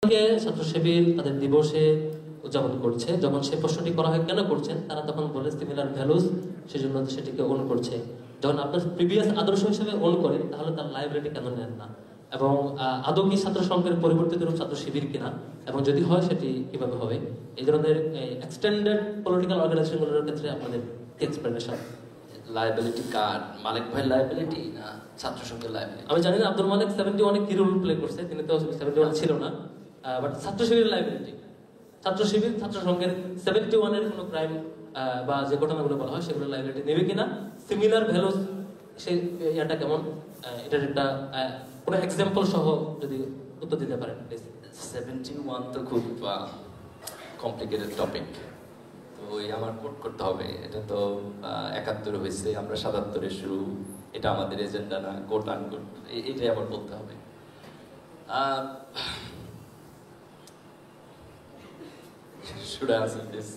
ছাত্র শিবির তাদের দিবসে উদযাপন করছে, যখন সে প্রশ্নটি করা হয় কেন করছেন, তারা তখন বলে সিমিলার ভ্যালুজ, সেজন্য সেটিকে ওন করছে। যখন আপনার প্রিভিয়াস আদর্শ হিসেবে ওন করেন, তাহলে তার লাইব্রেরি কেন নেন না, এবং আদৌ কি ছাত্র সংঘের পরিবর্তিত রূপ ছাত্র শিবির কিনা, এবং যদি হয় সেটি কিভাবে হবে, এই ধরনের এক্সটেন্ডেড পলিটিক্যাল অর্গানাইজেশনগুলোর ক্ষেত্রে আপনাদের এক্সপ্লেনেশন। লায়াবিলিটি কার? মালিক ভাই লায়াবিলিটি না ছাত্র সংঘের লায়াবিলিটি? আমি জানি না আব্দুল মালিক 71 কি রোল প্লে করছে, তিনি তো 71 ছিল না, বাট ছাত্র শিবিরের লায়াবিলিটি, ছাত্র শিবির ছাত্র সংঘের 71 এর কোনো ক্রাইম বা যে ঘটনাগুলো বলা হয় সেগুলো লায়াবিলিটি নেবে কিনা, সিমিলার ভ্যালুস সেই ইয়াটা কেমন, এটার একটা কোনো এক্সাম্পল সহ যদি উত্তর দিতে পারেন প্লিজ। 71 তো খুব কমপ্লিকেটেড টপিক, তো আমার কোট করতে হবে। এটা তো 71 হয়েছে, আমরা 77-এ শুরু, এটা আমাদের এজেন্ডা না, কোট আনকোট এটাই আবার বলতে হবে। Should I answer this?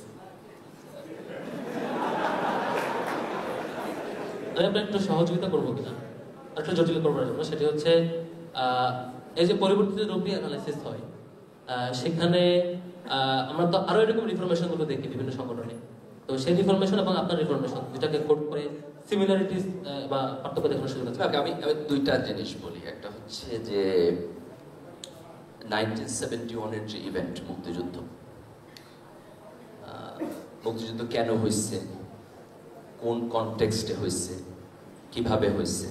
আমি আপনার একটু সহযোগিতা করবো কিনা, একটু জটিল করবার জন্য, সেটি হচ্ছে এই যে পরিবর্তিত রূপী অ্যানালাইসিস হয়, সেখানে আমরা তো আরো এরকম রিফরমেশন গুলো দেখি বিভিন্ন সংগঠনে, তো সেই রিফরমেশন এবং আপনার রিফরমেশন দুটাকে কোড করে সিমিলারিটিস বা পার্থক্য দেখানোর সুযোগ আছে। আমি দুইটা জিনিস বলি। একটা হচ্ছে যে 1971 এর যে ইভেন্ট, মুক্তিযুদ্ধ কেন হয়েছে, কোন কনটেক্সটে হয়েছে, কিভাবে হয়েছে,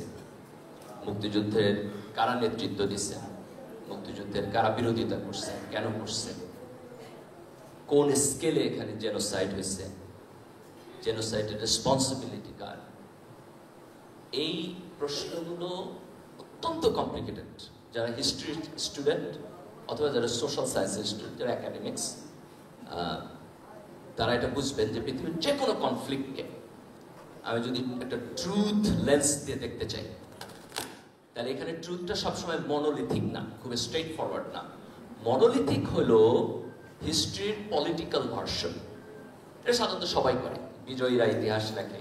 মুক্তিযুদ্ধের কারা নেতৃত্ব দিচ্ছে, মুক্তিযুদ্ধের কারা বিরোধিতা করছে, কেন করছে, কোন স্কেলে এখানে জেনোসাইড হয়েছে, জেনোসাইডের রেসপন্সিবিলিটি কার, এই প্রশ্নগুলো অত্যন্ত কমপ্লিকেটেড। যারা হিস্ট্রি স্টুডেন্ট অথবা যারা সোশ্যাল সায়েন্সের স্টুডেন্ট, যারা একাডেমিক্স, তারা এটা বুঝবেন যে পৃথিবীর যে কোনো কনফ্লিক্টকে আমি যদি একটা ট্রুথ লেন্স দিয়ে দেখতে চাই, তাহলে এখানে ট্রুথটা সবসময় মনোলিথিক না, খুব স্ট্রেট ফরওয়ার্ড না। মনোলিথিক হলো হিস্ট্রির পলিটিক্যাল ভার্সন। এটা সাধারণত সবাই করে, বিজয়ীরা ইতিহাস লেখে,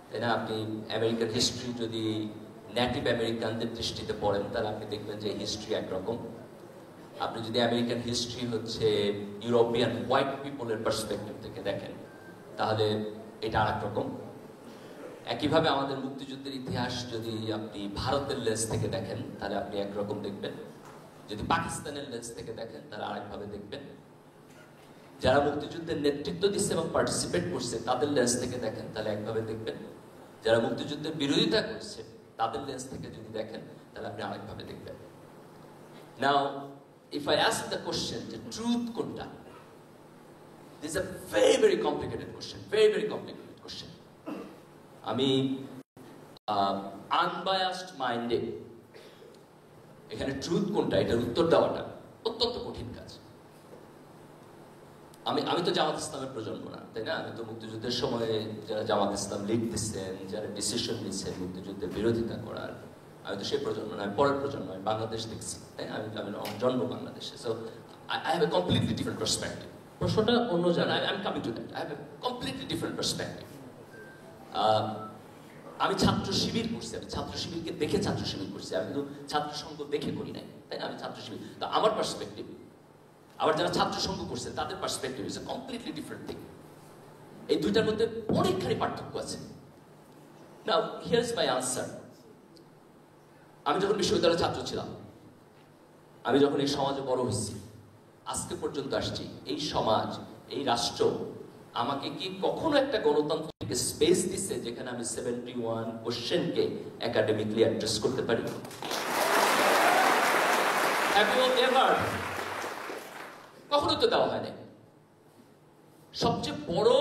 তাই না? আপনি আমেরিকান হিস্ট্রি যদি নেটিভ আমেরিকানদের দৃষ্টিতে পড়েন, তাহলে আপনি দেখবেন যে হিস্ট্রি একরকম। আপনি যদি আমেরিকান হিস্ট্রি হচ্ছে ইউরোপিয়ান হোয়াইট পিপলের পার্সপেক্টিভ থেকে দেখেন, তাহলে এটা আর এক রকম। একইভাবে আমাদের মুক্তিযুদ্ধের ইতিহাস যদি আপনি ভারতের লেন্স থেকে দেখেন, তাহলে আপনি একরকম দেখবেন, যদি পাকিস্তানের লেন্স থেকে দেখেন তাহলে আরেকভাবে দেখবেন। যারা মুক্তিযুদ্ধের নেতৃত্ব দিচ্ছে এবং পার্টিসিপেট করছে তাদের লেন্স থেকে দেখেন তাহলে একভাবে দেখবেন। যারা মুক্তিযুদ্ধের বিরোধিতা করছে তাদের লেন্স থেকে যদি দেখেন তাহলে আপনি আরেকভাবে দেখবেন। নাও if I ask the question, the truth কোনটা, this is a very complicated question, very complicated question. আমি আনবায়াসড মাইন্ডে এখানে ট্রুথ কোনটা এটার উত্তর দেওয়াটা অত্যন্ত কঠিন কাজ। আমি তো জামাত ইসলামের প্রজন্ম না, তাই না? আমি তো মুক্তিযুদ্ধের সময় যারা জামাত ইসলাম লিড দিচ্ছেন, যারা ডিসিশন নিচ্ছেন মুক্তিযুদ্ধের বিরোধিতা করার, আমি তো সেই প্রজন্ম না, আমি পরের প্রজন্ম, আমি বাংলাদেশ দেখছি, তাই আমি জন্ম বাংলাদেশে। So I have a completely different perspective. প্রশ্নটা অন্য জায়গায়, I'm coming to that. I have a completely different perspective. আমি ছাত্র শিবির করছি, আমি ছাত্র শিবিরকে দেখে ছাত্র শিবির করছি, আমি কিন্তু ছাত্র সংঘ দেখে করি নাই, তাই না? আমি ছাত্র শিবির, তো আমার পার্সপেক্টিভ, আবার যারা ছাত্র সংঘ করছে তাদের perspective is a completely different thing. এই দুইটার মধ্যে অনেকখানি পার্থক্য আছে। নাও হিয়ারস মাই আনসার। আমি যখন বিশ্ববিদ্যালয়ের ছাত্র ছিলাম, আমি যখন এই সমাজে বড় হয়েছি, আজকে পর্যন্ত আসছি, এই সমাজ, এই রাষ্ট্র আমাকে কি কখনো একটা গণতান্ত্রিক স্পেস দিচ্ছে যেখানে আমি 71 কোশ্চেনকে একাডেমিকলি অ্যাড্রেস করতে পারি? Have you ever? কখনো তো দেওয়া হয় না। সবচেয়ে বড়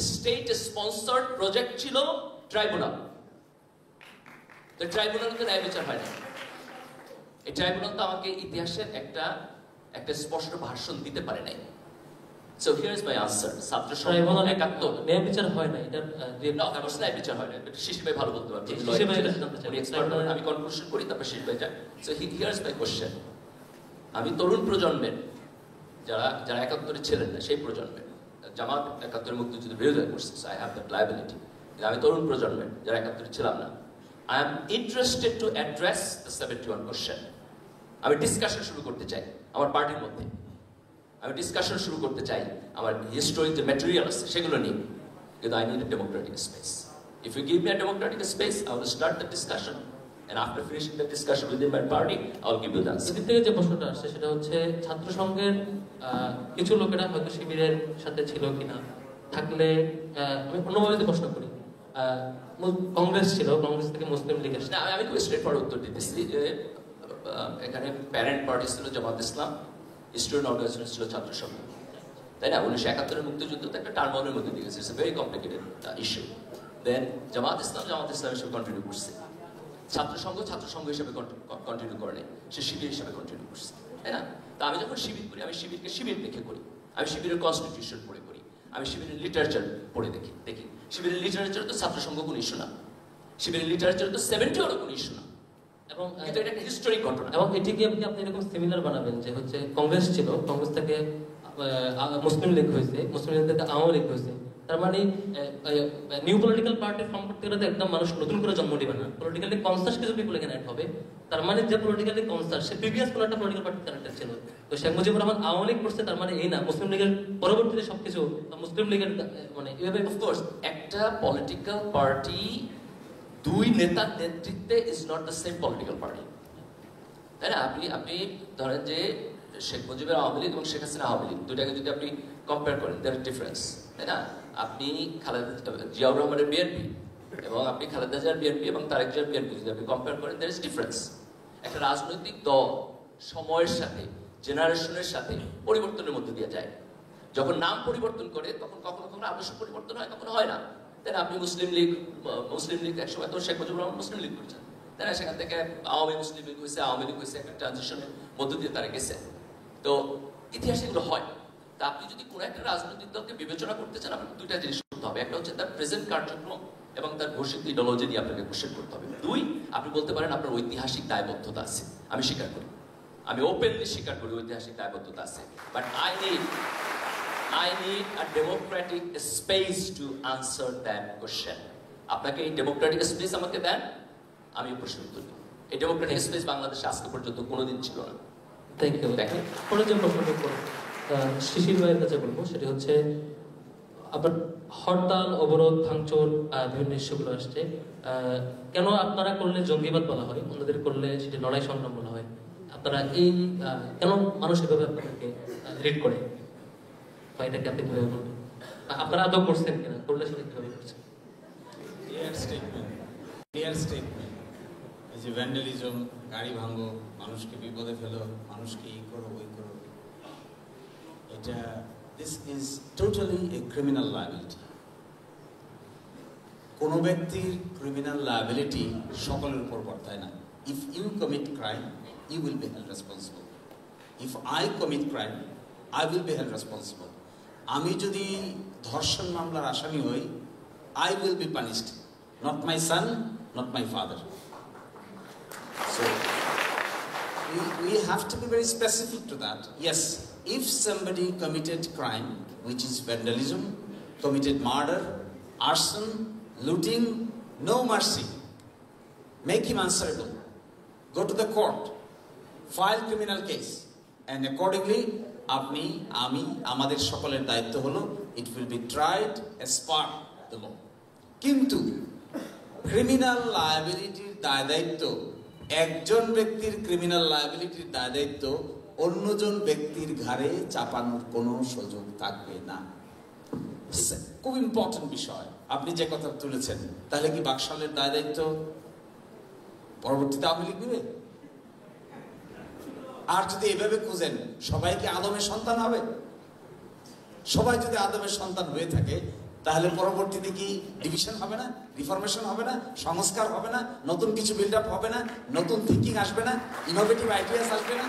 স্টেট স্পন্সর্ড প্রজেক্ট ছিল ট্রাইব্যুনাল। তো ট্রাইব্যুনাল তো ন্যায় বিচার হয় না। এই ট্রাইব্যুনাল তো আমাকে ইতিহাসের একটা স্পষ্ট ভাষণ দিতে পারে নাই। So here is my answer. ছাত্র ট্রাইব্যুনাল 71 ন্যায় বিচার হয় না, এটা ন্যায় বিচার হয় না। শিশির ভাই ভালো বলতে পারবে, আমি কনক্লুশন করি তারপর শিশির ভাই যায়। So here is my question. আমি তরুণ প্রজন্মের, যারা 71 ছিলেন না, সেই প্রজন্মের, জামাত 71 মুক্তিযুদ্ধের বিরোধিতা করছে, so I have that liability. আমি তরুণ প্রজন্মের, যারা 71 ছিলাম না, I am interested to address the 71 question. আমি ডিসকাশন শুরু করতে চাই। আমার পার্টির মধ্যে। আমি ডিসকাশন শুরু করতে চাই আমার হিস্টোরিক যে ম্যাটেরিয়াল আছে সেগুলো নিয়ে, কিন্তু I need a democratic space. If you give me a democratic space, I will start the discussion, and after finishing the discussion within my party, I will give you the answer. এদিক থেকে যে প্রশ্নটা আসছে সেটা হচ্ছে ছাত্র সংঘের কিছু লোকেরা হয়তো শিবিরের সাথে ছিল কিনা, থাকলে আমি অন্যভাবে প্রশ্ন করি, কংগ্রেস ছিল, কংগ্রেস থেকে মুসলিম লীগের না, আমি খুব স্ট্রেট ফরওয়ার্ড উত্তর দিতেছি যে এখানে প্যারেন্ট পার্টি ছিল জামাত ইসলাম, স্টুডেন্ট অর্গানাইজেশন ছিল ছাত্র সংঘ, তাই না? 1971-এর মুক্তিযুদ্ধ তো একটা টার্মোলের মধ্যে দিয়ে গেছে, it's a very complicated issue. Then Jamaat Islam হিসেবে কন্টিনিউ করছে, ছাত্র সংঘ হিসেবে কন্টিনিউ করে নেই, সে শিবির হিসেবে কন্টিনিউ করছে, তাই না? তা আমি যখন শিবির করি, আমি শিবিরকে শিবির দেখে করি, আমি শিবিরের কনস্টিটিউশন পড়ে করি, আমি শিবিরের লিটারেচার পড়ে দেখি। শিবিরের লিটারেচার তো ছাত্র সংঘ কোনো ইস্যু না, শিবিরের লিটারেচার তো 70-ওরও কোনো ইস্যু না, এবং এটা একটা হিস্টোরিক ঘটনা। এবং এটিকে আপনি এরকম সিমিলার বানাবেন যে হচ্ছে কংগ্রেস ছিল, কংগ্রেস থেকে মুসলিম লীগ হয়েছে, মুসলিম লীগ থেকে আওয়ামী লীগ হয়েছে, তার মানে নিউ পলিটিক্যাল পার্টি ফর্ম করতে গেলে তো একদম মানুষ নতুন করে জন্ম দিবে না, পলিটিক্যালি কনসাস কিছু পিপল এখানে অ্যাড হবে, তার মানে যে পলিটিক্যালি কনসাস সে প্রিভিয়াস কোনো একটা পলিটিক্যাল পার্টি কানেক্টেড ছিল। তো শেখ মুজিবুর রহমান আওয়ামী লীগ করছে, তার মানে এই না মুসলিম লীগের পরবর্তীতে সবকিছু মুসলিম লীগের মানে এইভাবে। অফকোর্স একটা পলিটিক্যাল পার্টি দুই নেতার নেতৃত্বে is not the same political party, তাই না? আপনি ধরেন যে শেখ মুজিবের আওয়ামী লীগ এবং শেখ হাসিনা আওয়ামী লীগ, দুইটাকে যদি আপনি কম্পেয়ার করেন, দেয়ার ডিফারেন্স, তাই না? আপনি জিয়াউর রহমানের বিএনপি এবং আপনি খালেদা জিয়ার বিএনপি এবং তারেক জিয়ার বিএনপি যদি আপনি কম্পেয়ার করেন, দেয়ার ইজ ডিফারেন্স। একটা রাজনৈতিক দল সময়ের সাথে, জেনারেশনের সাথে পরিবর্তনের মধ্যে দিয়ে যায়। যখন নাম পরিবর্তন করে তখন কখনো কখনো আদর্শ পরিবর্তন হয়, কখনো হয় না, তাই না? আপনি মুসলিম লীগ একসময় তো শেখ মুজিবুর রহমান মুসলিম লীগ করেছেন, তাই না? সেখান থেকে মুসলিম লীগ হয়েছে, আওয়ামী লীগ হয়েছে, একটা ট্রানজিশনের মধ্য দিয়ে তারা গেছে। তো ইতিহাসে এগুলো হয়। তা আপনি যদি কোনো একটা রাজনৈতিক দলকে বিবেচনা করতে চান, আপনাকে দুইটা জিনিস করতে হবে। একটা হচ্ছে তার প্রেজেন্ট কার্যক্রম এবং তার ঘোষিত ইডিওলজি নিয়ে আপনাকে কোশ্চেন করতে হবে। দুই, আপনি বলতে পারেন আপনার ঐতিহাসিক দায়বদ্ধতা আছে। আমি স্বীকার করি, আমি ওপেনলি স্বীকার করি ঐতিহাসিক দায়বদ্ধতা আছে, but I need a democratic space to answer that question. আপনাকে এই ডেমোক্রেটিক স্পেস আমাকে দেন, আমি প্রশ্ন উত্তর দিই। এই ডেমোক্রেটিক স্পেস বাংলাদেশে আজকে পর্যন্ত কোনোদিন ছিল না। Thank you. দেখেন পরে যে প্রশ্নটা শিশির ভাইয়ের কাছে বলবো সেটি হচ্ছে আবার হরতাল, অবরোধ, ভাঙচুর, বিভিন্ন ইস্যুগুলো আসছে, কেন আপনারা করলে জঙ্গিবাদ বলা হয়, অন্যদের করলে সেটি লড়াই সংগ্রাম বলা হয়? আপনারা এই কেন মানুষ এভাবে আপনাদেরকে রিড করে, বা এটাকে আপনি কিভাবে বলবেন? আপনারা আদৌ করছেন কিনা, করলে সেটা কিভাবে করছেন? ক্লিয়ার স্টেটমেন্ট, এই যে ভ্যান্ডালিজম, গাড়ি ভাঙো, মানুষকে বিপদে ফেলো, মানুষকে এই করো ওই করো, এটা this is totally a criminal liability. কোনো ব্যক্তির ক্রিমিনাল লায়াবিলিটি সকলের উপর বর্তায় না। If you commit crime, you will be held responsible. If I commit crime, I will be held responsible. আমি যদি ধর্ষণ মামলার আসামি হই, I will be punished, not my son, not my father. So we have to be very specific to that. Yes, if somebody committed crime, which is vandalism, committed murder, arson, looting, no mercy. Make him answerable. Go to the court, file criminal case, and accordingly, আমি আমাদের সকলের দায়িত্ব হলো, it will be tried as per the law. কিন্তু criminal লায়াবিলিটির দায় দায়িত্ব, একজন ব্যক্তির ক্রিমিনাল লায়াবিলিটির দায় দায়িত্ব অন্যজন ব্যক্তির ঘাড়ে চাপানোর কোনো সুযোগ থাকবে না। খুব ইম্পর্টেন্ট বিষয় আপনি যে কথা তুলেছেন। তাহলে কি বাকশালের দায় দায়িত্ব পরবর্তীতে আওয়ামী লীগ দিবে? আর যদি এভাবে খুঁজেন, সবাই কি আদমের সন্তান হবে? সবাই যদি আদমের সন্তান হয়ে থাকে, তাহলে পরবর্তীতে কি ডিভিশন হবে না, রিফরমেশন হবে না, সংস্কার হবে না, নতুন কিছু বিল্ড আপ হবে না, নতুন থিঙ্কিং আসবে না, ইনোভেটিভ আইডিয়াস আসবে না?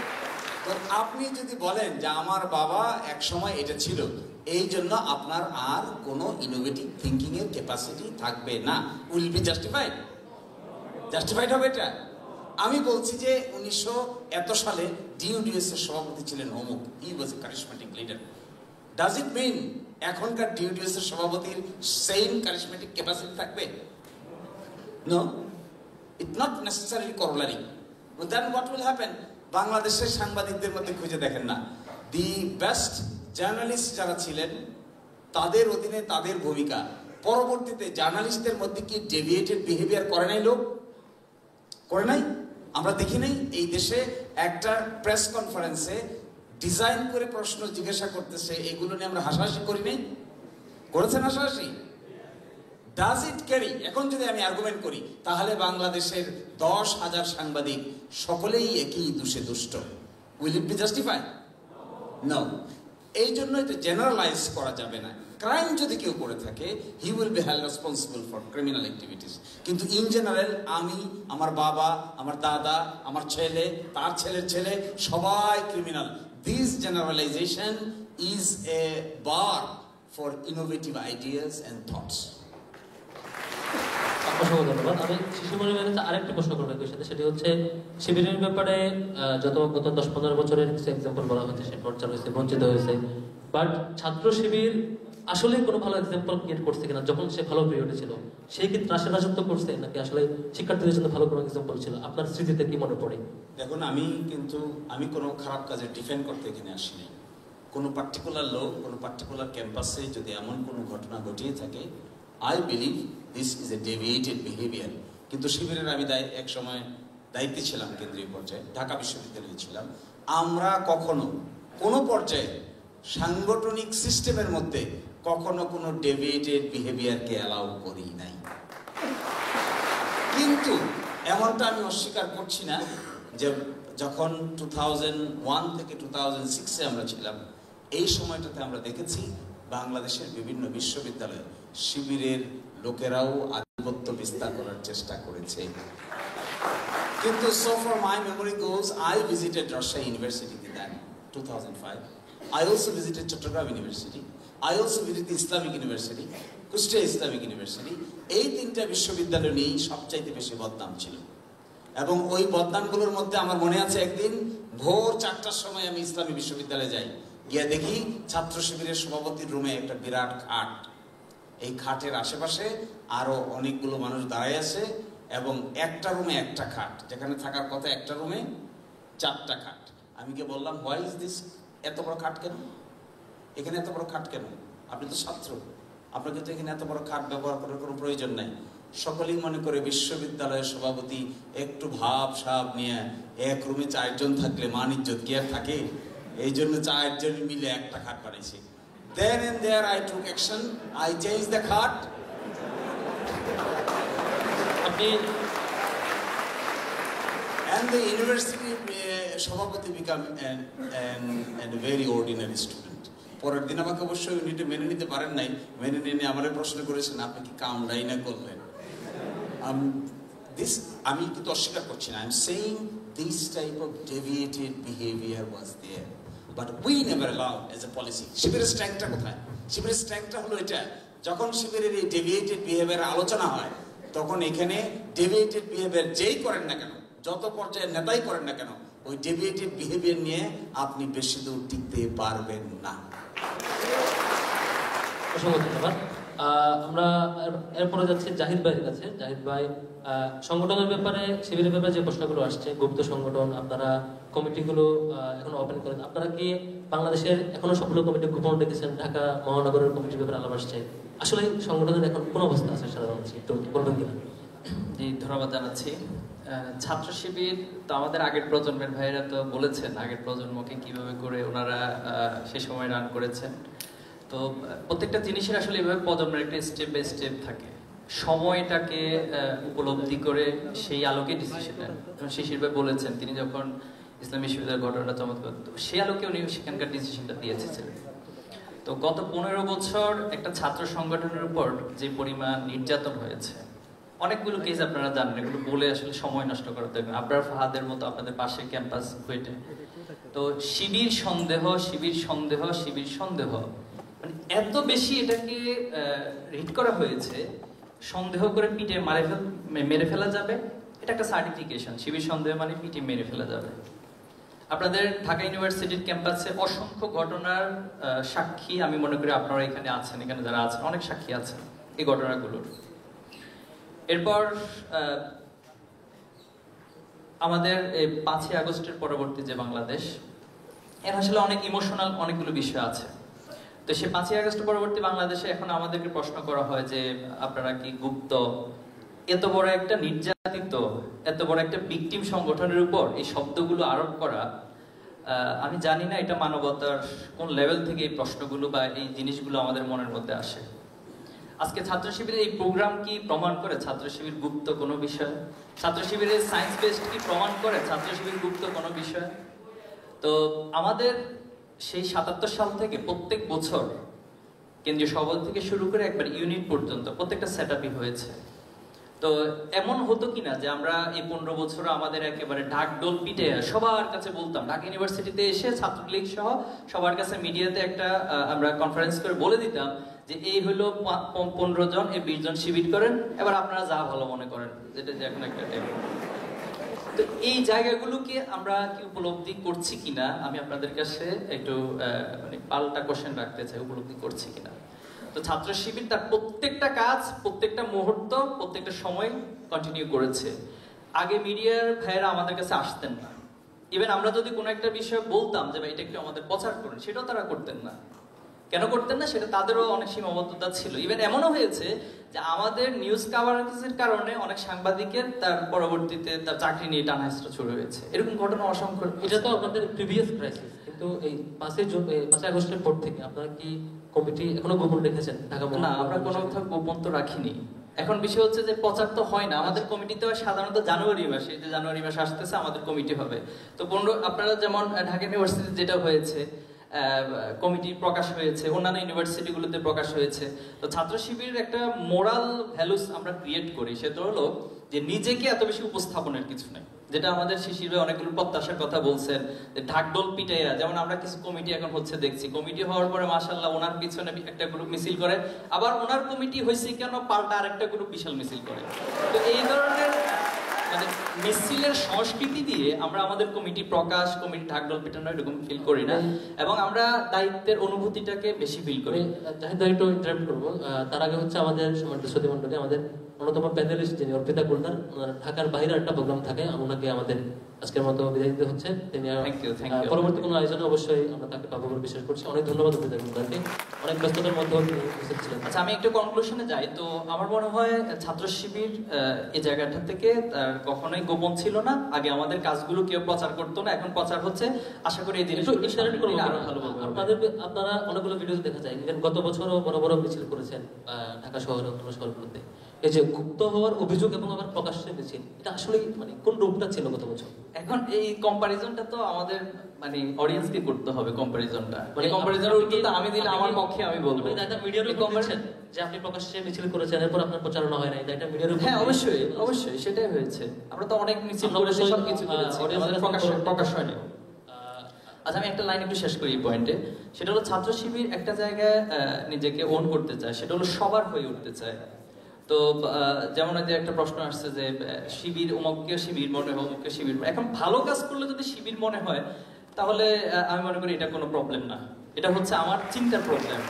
তো আপনি যদি বলেন যে আমার বাবা এক সময় এটা ছিল, এই জন্য আপনার আর কোনো ইনোভেটিভ থিঙ্কিং এর ক্যাপাসিটি থাকবে না, উইল বি জাস্টিফাইড হবে এটা? আমি বলছি যে 1900 সালে ডিইউডিএস এর সভাপতি ছিলেন অমুক, he was a charismatic leader. Does it mean এখনকার ডিইউডিএস এর সভাপতির সেম কারিশমেটিক ক্যাপাসিটি থাকবে? No, it not necessarily corollary. Then what will happen? বাংলাদেশের সাংবাদিকদের মধ্যে খুঁজে দেখেন না। দি বেস্ট জার্নালিস্ট যারা ছিলেন তাদের অধীনে তাদের ভূমিকা, পরবর্তীতে জার্নালিস্টদের মধ্যে কি ডেভিয়েটেড বিহেভিয়ার করে নাই লোক? করে নাই? আমরা দেখি নাই এই দেশে একটা প্রেস কনফারেন্সে ডিজাইন করে প্রশ্ন জিজ্ঞাসা করতেছে, এগুলো নিয়ে আমরা হাসাহাসি করি নাই? করেছেন হাসাহাসি? Does it carry? এখন যদি আমি আর্গুমেন্ট করি তাহলে বাংলাদেশের 10,000 সাংবাদিক সকলেই একই দোষে দুষ্ট। Will it be justified? No. এই জন্য এটা জেনারেলাইজ করা যাবে না। ক্রাইম যদি কেউ করে থাকে, he will be held responsible for criminal activities. কিন্তু ইন জেনারেল আমি, আমার বাবা, আমার দাদা, আমার ছেলে, তার ছেলের ছেলে সবাই criminal. This generalisation is a bar for innovative ideas and thoughts. অসংখ্য ধন্যবাদ। আমি শিশুমণির কাছে আরেকটা প্রশ্ন করবো একই সাথে, সেটি হচ্ছে শিবিরের ব্যাপারে গত 10-15 বছরের কিছু এক্সাম্পল বলা হয়েছে, সে টর্চার হয়েছে, বঞ্চিত হয়েছে, বাট ছাত্র শিবির আসলে কোনো ভালো এক্সাম্পল ক্রিয়েট করছে কিনা যখন সে ভালো পিরিয়ডে ছিল? সেই ক্ষেত্রে রাশেদ রাজত্ব করছে নাকি আসলে শিক্ষার্থীদের জন্য ভালো কোনো এক্সাম্পল ছিল? আপনার স্মৃতিতে কি মনে পড়ে? দেখুন, আমি কোনো খারাপ কাজে ডিফেন্ড করতে এখানে আসিনি। কোনো পার্টিকুলার লোক কোনো পার্টিকুলার ক্যাম্পাসে যদি এমন কোনো ঘটনা ঘটিয়ে থাকে, I believe this is a deviated behaviour. কিন্তু শিবিরের আমি এক সময় দায়িত্বে ছিলাম, কেন্দ্রীয় পর্যায়ে ঢাকা বিশ্ববিদ্যালয়ে ছিলাম। আমরা কখনো কোনো পর্যায়ে সাংগঠনিক সিস্টেমের মধ্যে কখনো কোনো ডেভিয়েটেড বিহেভিয়ারকে অ্যালাউ করি নাই। কিন্তু এমনটা আমি অস্বীকার করছি না যে যখন 2001 থেকে 2006-এ আমরা ছিলাম, এই সময়টাতে আমরা দেখেছি বাংলাদেশের বিভিন্ন বিশ্ববিদ্যালয়ে শিবিরের লোকেরাও আধিপত্য বিস্তার করার চেষ্টা করেছে। কিন্তু so far my memory goes, I visited Rajshahi University then 2005. I also visited Chattogram University. I also visited Islamic University, Kushtia Islamic University. এই তিনটা বিশ্ববিদ্যালয় নিয়েই সবচাইতে বেশি বদনাম ছিল। এবং ওই বদনামগুলোর মধ্যে আমার মনে আছে একদিন ভোর 4টার সময় আমি ইসলামী বিশ্ববিদ্যালয়ে যাই, গিয়ে দেখি ছাত্র শিবিরের সভাপতির রুমে একটা বিরাট খাট। এই খাটের আশেপাশে আরো অনেকগুলো মানুষ দাঁড়ায় আছে এবং একটা রুমে একটা খাট, যেখানে থাকার কথা একটা রুমে 4টা খাট। আমি গিয়ে বললাম, হোয়াই ইজ দিস? এত বড় খাট কেন? এখানে এত বড় খাট কেন? আপনি তো ছাত্র, আপনাকে তো এখানে এত বড় খাট ব্যবহার করার কোনো প্রয়োজন নাই। সকলেই মনে করে বিশ্ববিদ্যালয়ের সভাপতি একটু ভাব সাব নিয়ে এক রুমে 4 জন থাকলে মান ইজ্জত কি আর থাকে? এই জন্য 4 জন মিলে একটা খাট বানাইছি। Then and there I took action. I changed the cart. And the university সভাপতি become a very ordinary student. পরের দিন আমাকে অবশ্যই ইউনিটে মেনে নিতে পারেন নাই, মেনে নিয়ে আমারে প্রশ্ন করেছেন, আপনি কি কামড়াই না করলেন? আমি কিন্তু অস্বীকার করছি না। I am saying this type of deviated behavior was there. But we never allowed as a policy. শিবিরের স্ট্রেংথটা কোথায়? শিবিরের স্ট্রেংথটা হলো এটা, যখন শিবিরের এই ডেভিয়েটেড বিহেভিয়ার আলোচনা হয়, তখন এখানে ডেভিয়েটেড বিহেভিয়ার যেই করেন না কেন, যত পর্যায়ের নেতাই করেন না কেন, ওই ডেভিয়েটেড বিহেভিয়ার নিয়ে আপনি বেশি দূর টিকতে পারবেন না। অসংখ্য ধন্যবাদ। আমরা এরপরে যাচ্ছি জাহিদ ভাইয়ের কাছে। জাহিদ ভাই, সংগঠনের ব্যাপারে, শিবিরের ব্যাপারে যে প্রশ্নগুলো আসছে, গুপ্ত সংগঠন, আপনারা কমিটিগুলো এখনো ওপেন করেন, আপনারা কি বাংলাদেশের এখনো সবগুলো কমিটি গোপন রেখেছেন? ঢাকা মহানগরের কমিটির ব্যাপারে আলাপ আসছে, আসলে সংগঠনের এখন কোন অবস্থা আছে সারা বাংলাদেশে, একটু বলবেন কিনা? জি, ধন্যবাদ জানাচ্ছি। ছাত্র শিবির তো আমাদের আগের প্রজন্মের ভাইয়েরা তো বলেছেন আগের প্রজন্মকে কিভাবে করে ওনারা সে সময় রান করেছেন। তো প্রত্যেকটা জিনিসের আসলে এভাবে প্রজন্মের একটা স্টেপ বাই স্টেপ থাকে, সময়টাকে উপলব্ধি করে সেই আলোকে ডিসিশন নেন। যেমন শিশির ভাই বলেছেন, তিনি যখন ইসলামী বিশ্ববিদ্যালয়ের ঘটনাটা চমৎকার, সেই আলোকে উনি সেখানকার ডিসিশনটা দিয়েছিলেন। তো গত 15 বছর একটা ছাত্র সংগঠনের উপর যে পরিমাণ নির্যাতন হয়েছে, অনেকগুলো কেস আপনারা জানেন, এগুলো বলে আসলে সময় নষ্ট করা দরকার। আবরার ফাহাদের মতো আপনাদের পাশে ক্যাম্পাস হয়েছে, তো শিবির সন্দেহ, শিবির সন্দেহ, শিবির সন্দেহ, মানে এত বেশি এটাকে রিড করা হয়েছে, সন্দেহ করে পিঠে মেরে ফেলা যাবে, এটা একটা সার্টিফিকেশন। শিবির সন্দেহ মানে পিঠে মেরে ফেলা যাবে। আপনাদের ঢাকা ইউনিভার্সিটির ক্যাম্পাসে অসংখ্য ঘটনার সাক্ষী আমি মনে করি আপনারা এখানে আছেন, এখানে যারা আছেন অনেক সাক্ষী আছেন এই ঘটনাগুলোর। এরপর আমাদের এই 5ই আগস্টের পরবর্তী যে বাংলাদেশ, এর আসলে অনেক ইমোশনাল অনেকগুলো বিষয় আছে। তো সে 5ই আগস্ট পরবর্তী বাংলাদেশে এখন আমাদেরকে প্রশ্ন করা হয় যে আপনারা কি গুপ্ত? এত বড় একটা নির্যাতিত, এত বড় একটা ভিকটিম সংগঠনের উপর এই শব্দগুলো আরোপ করা, আমি জানি না এটা মানবতার কোন লেভেল থেকে এই প্রশ্নগুলো বা এই জিনিসগুলো আমাদের মনের মধ্যে আসে। আজকে ছাত্র শিবিরের এই প্রোগ্রাম কি প্রমাণ করে ছাত্র শিবির গুপ্ত কোনো বিষয়? ছাত্র শিবিরের সায়েন্স বেসড কি প্রমাণ করে ছাত্র শিবির গুপ্ত কোনো বিষয়? তো আমাদের সেই 77 সাল থেকে প্রত্যেক বছর কেন্দ্রীয় সভা থেকে শুরু করে একবার ইউনিট পর্যন্ত প্রত্যেকটা সেটআপই হয়েছে। তো এমন হতো কিনা যে আমরা এই 15 বছর আমাদের একেবারে ঢাকঢোল পিটে সবার কাছে বলতাম, ঢাকা ইউনিভার্সিটিতে এসে ছাত্রলীগ সহ সবার কাছে মিডিয়াতে একটা আমরা কনফারেন্স করে বলে দিতাম যে এই হলো 15 জন, এই 20 জন শিবির করেন, এবার আপনারা যা ভালো মনে করেন, যেটা যে এখন একটা টাইম। তো এই জায়গাগুলোকে আমরা কি উপলব্ধি করছি কিনা আমি আপনাদের কাছে একটু মানে পাল্টা কোশ্চেন রাখতে চাই, উপলব্ধি করছি কিনা। তো ছাত্র শিবির তার প্রত্যেকটা কাজ, প্রত্যেকটা মুহূর্ত, প্রত্যেকটা সময় কন্টিনিউ করেছে। আগে মিডিয়ার ভাইয়েরা আমাদের কাছে আসতেন না। ইভেন আমরা যদি কোনো একটা বিষয় বলতাম যে ভাই এটা একটু আমাদের প্রচার করুন, সেটাও তারা করতেন না। কেন করতেন না সেটা তাদেরও অনেক সীমাবদ্ধতা ছিল। ইভেন এমনও হয়েছে যে আমাদের নিউজ কাভারেজের কারণে অনেক সাংবাদিকের তার পরবর্তীতে তার চাকরি নিয়ে টানাহেঁচড়া শুরু হয়েছে। এরকম ঘটনা অসংখ্য। এটা তো আপনাদের প্রিভিয়াস ক্রাইসিস, কিন্তু এই 5 আগস্টের পর থেকে আপনারা কি কমিটি এখনো গোপন রেখেছেন ঢাকা? না, আমরা কোনো কোথাও গোপন তো রাখিনি। এখন বিষয় হচ্ছে যে প্রচার তো হয় না। আমাদের কমিটিতে হয় সাধারণত জানুয়ারি মাসে, যে জানুয়ারি মাসে আসতেছে আমাদের কমিটি হবে। তো 15 আপনারা যেমন ঢাকা ইউনিভার্সিটি যেটা হয়েছে কমিটি প্রকাশ হয়েছে, অন্যান্য ইউনিভার্সিটিগুলোতে প্রকাশ হয়েছে। তো ছাত্র শিবিরের একটা মোরাল ভ্যালুস আমরা ক্রিয়েট করি, সেটা হলো যে নিজেকে এত বেশি উপস্থাপনের কিছু নেই। যেটা আমাদের শিশিরে অনেকগুলো প্রত্যাশার কথা বলছেন, যে ঢাকঢোল পিটাইয়া, যেমন আমরা কিছু কমিটি এখন হচ্ছে দেখছি, কমিটি হওয়ার পরে মাশাআল্লাহ ওনার পিছনে একটা গ্রুপ মিছিল করে, আবার ওনার কমিটি হয়েছে কেন পাল্টা আরেকটা গ্রুপ বিশাল মিছিল করে। তো এই ধরনের মানে মিছিলের সংস্কৃতি দিয়ে আমরা আমাদের কমিটি প্রকাশ, কমিটি ঢাকঢোল পিটানো এরকম ফিল করি না, এবং আমরা দায়িত্বের অনুভূতিটাকে বেশি ফিল করি। জাহিদ ভাই একটু ইন্টারাপ্ট করবো। তার আগে হচ্ছে আমাদের সম্মানিত শ্রোতা মণ্ডলী, আমাদের অন্যতম প্যানেলিস্ট যিনি অর্পিতা কুলদার, ওনার ঢাকার বাইরে একটা প্রোগ্রাম থাকে, ওনাকে আমাদের আজকের মতো বিদায় দিতে হচ্ছে। তিনি পরবর্তী কোনো আয়োজনে অবশ্যই আমরা তাকে পাবো বলে বিশ্বাস করছি। অনেক ধন্যবাদ অর্পিতা কুলদারকে, অনেক ব্যস্ততার মধ্যেও উপস্থিত ছিলেন। আচ্ছা, আমি একটু কনক্লুশনে যাই। তো আমার মনে হয় ছাত্র শিবির এই জায়গাটা থেকে কখনোই গোপন ছিল না। আগে আমাদের কাজগুলো কেউ প্রচার করতো না, এখন প্রচার হচ্ছে। আশা করি এই জিনিসটা আরো ভালো বলবো। আপনারা অনেকগুলো ভিডিও দেখা যায়, ইভেন গত বছরও বড় বড় মিছিল করেছেন ঢাকা শহরে, অন্যান্য শহরগুলোতে। এই যে গুপ্ত হওয়ার অভিযোগ এবং আবার প্রকাশ্যে মিছিল, এটা আসলে মানে কোন রূপটা ছিল গত বছর? এখন এই কম্পারিজনটা তো আমাদের মানে অডিয়েন্সকে করতে হবে। কম্পারিজনটা মানে কম্পারিজনের উত্তরটা আমি দিলে আমার পক্ষে আমি বলবো এটা মিডিয়ার উপর কম্পারিজন যে আপনি প্রকাশ্যে মিছিল করেছেন, এরপর আপনার প্রচারণা হয় না, এটা মিডিয়ার উপর। হ্যাঁ, অবশ্যই অবশ্যই সেটাই হয়েছে। আমরা তো অনেক মিছিল করেছি, সব কিছু করেছি, আমাদের প্রকাশ হয়নি। আচ্ছা, আমি একটা লাইন একটু শেষ করি এই পয়েন্টে। সেটা হলো ছাত্র শিবির একটা জায়গায় নিজেকে ওন করতে চায়, সেটা হলো সবার হয়ে উঠতে চায়। তো যেমন যে একটা প্রশ্ন আসছে যে শিবির অমুককে শিবির মনে হয়, অমুককে শিবির। এখন ভালো কাজ করলে যদি শিবির মনে হয়, তাহলে আমি মনে করি এটা কোনো প্রবলেম না, এটা হচ্ছে আমার চিন্তার প্রবলেম।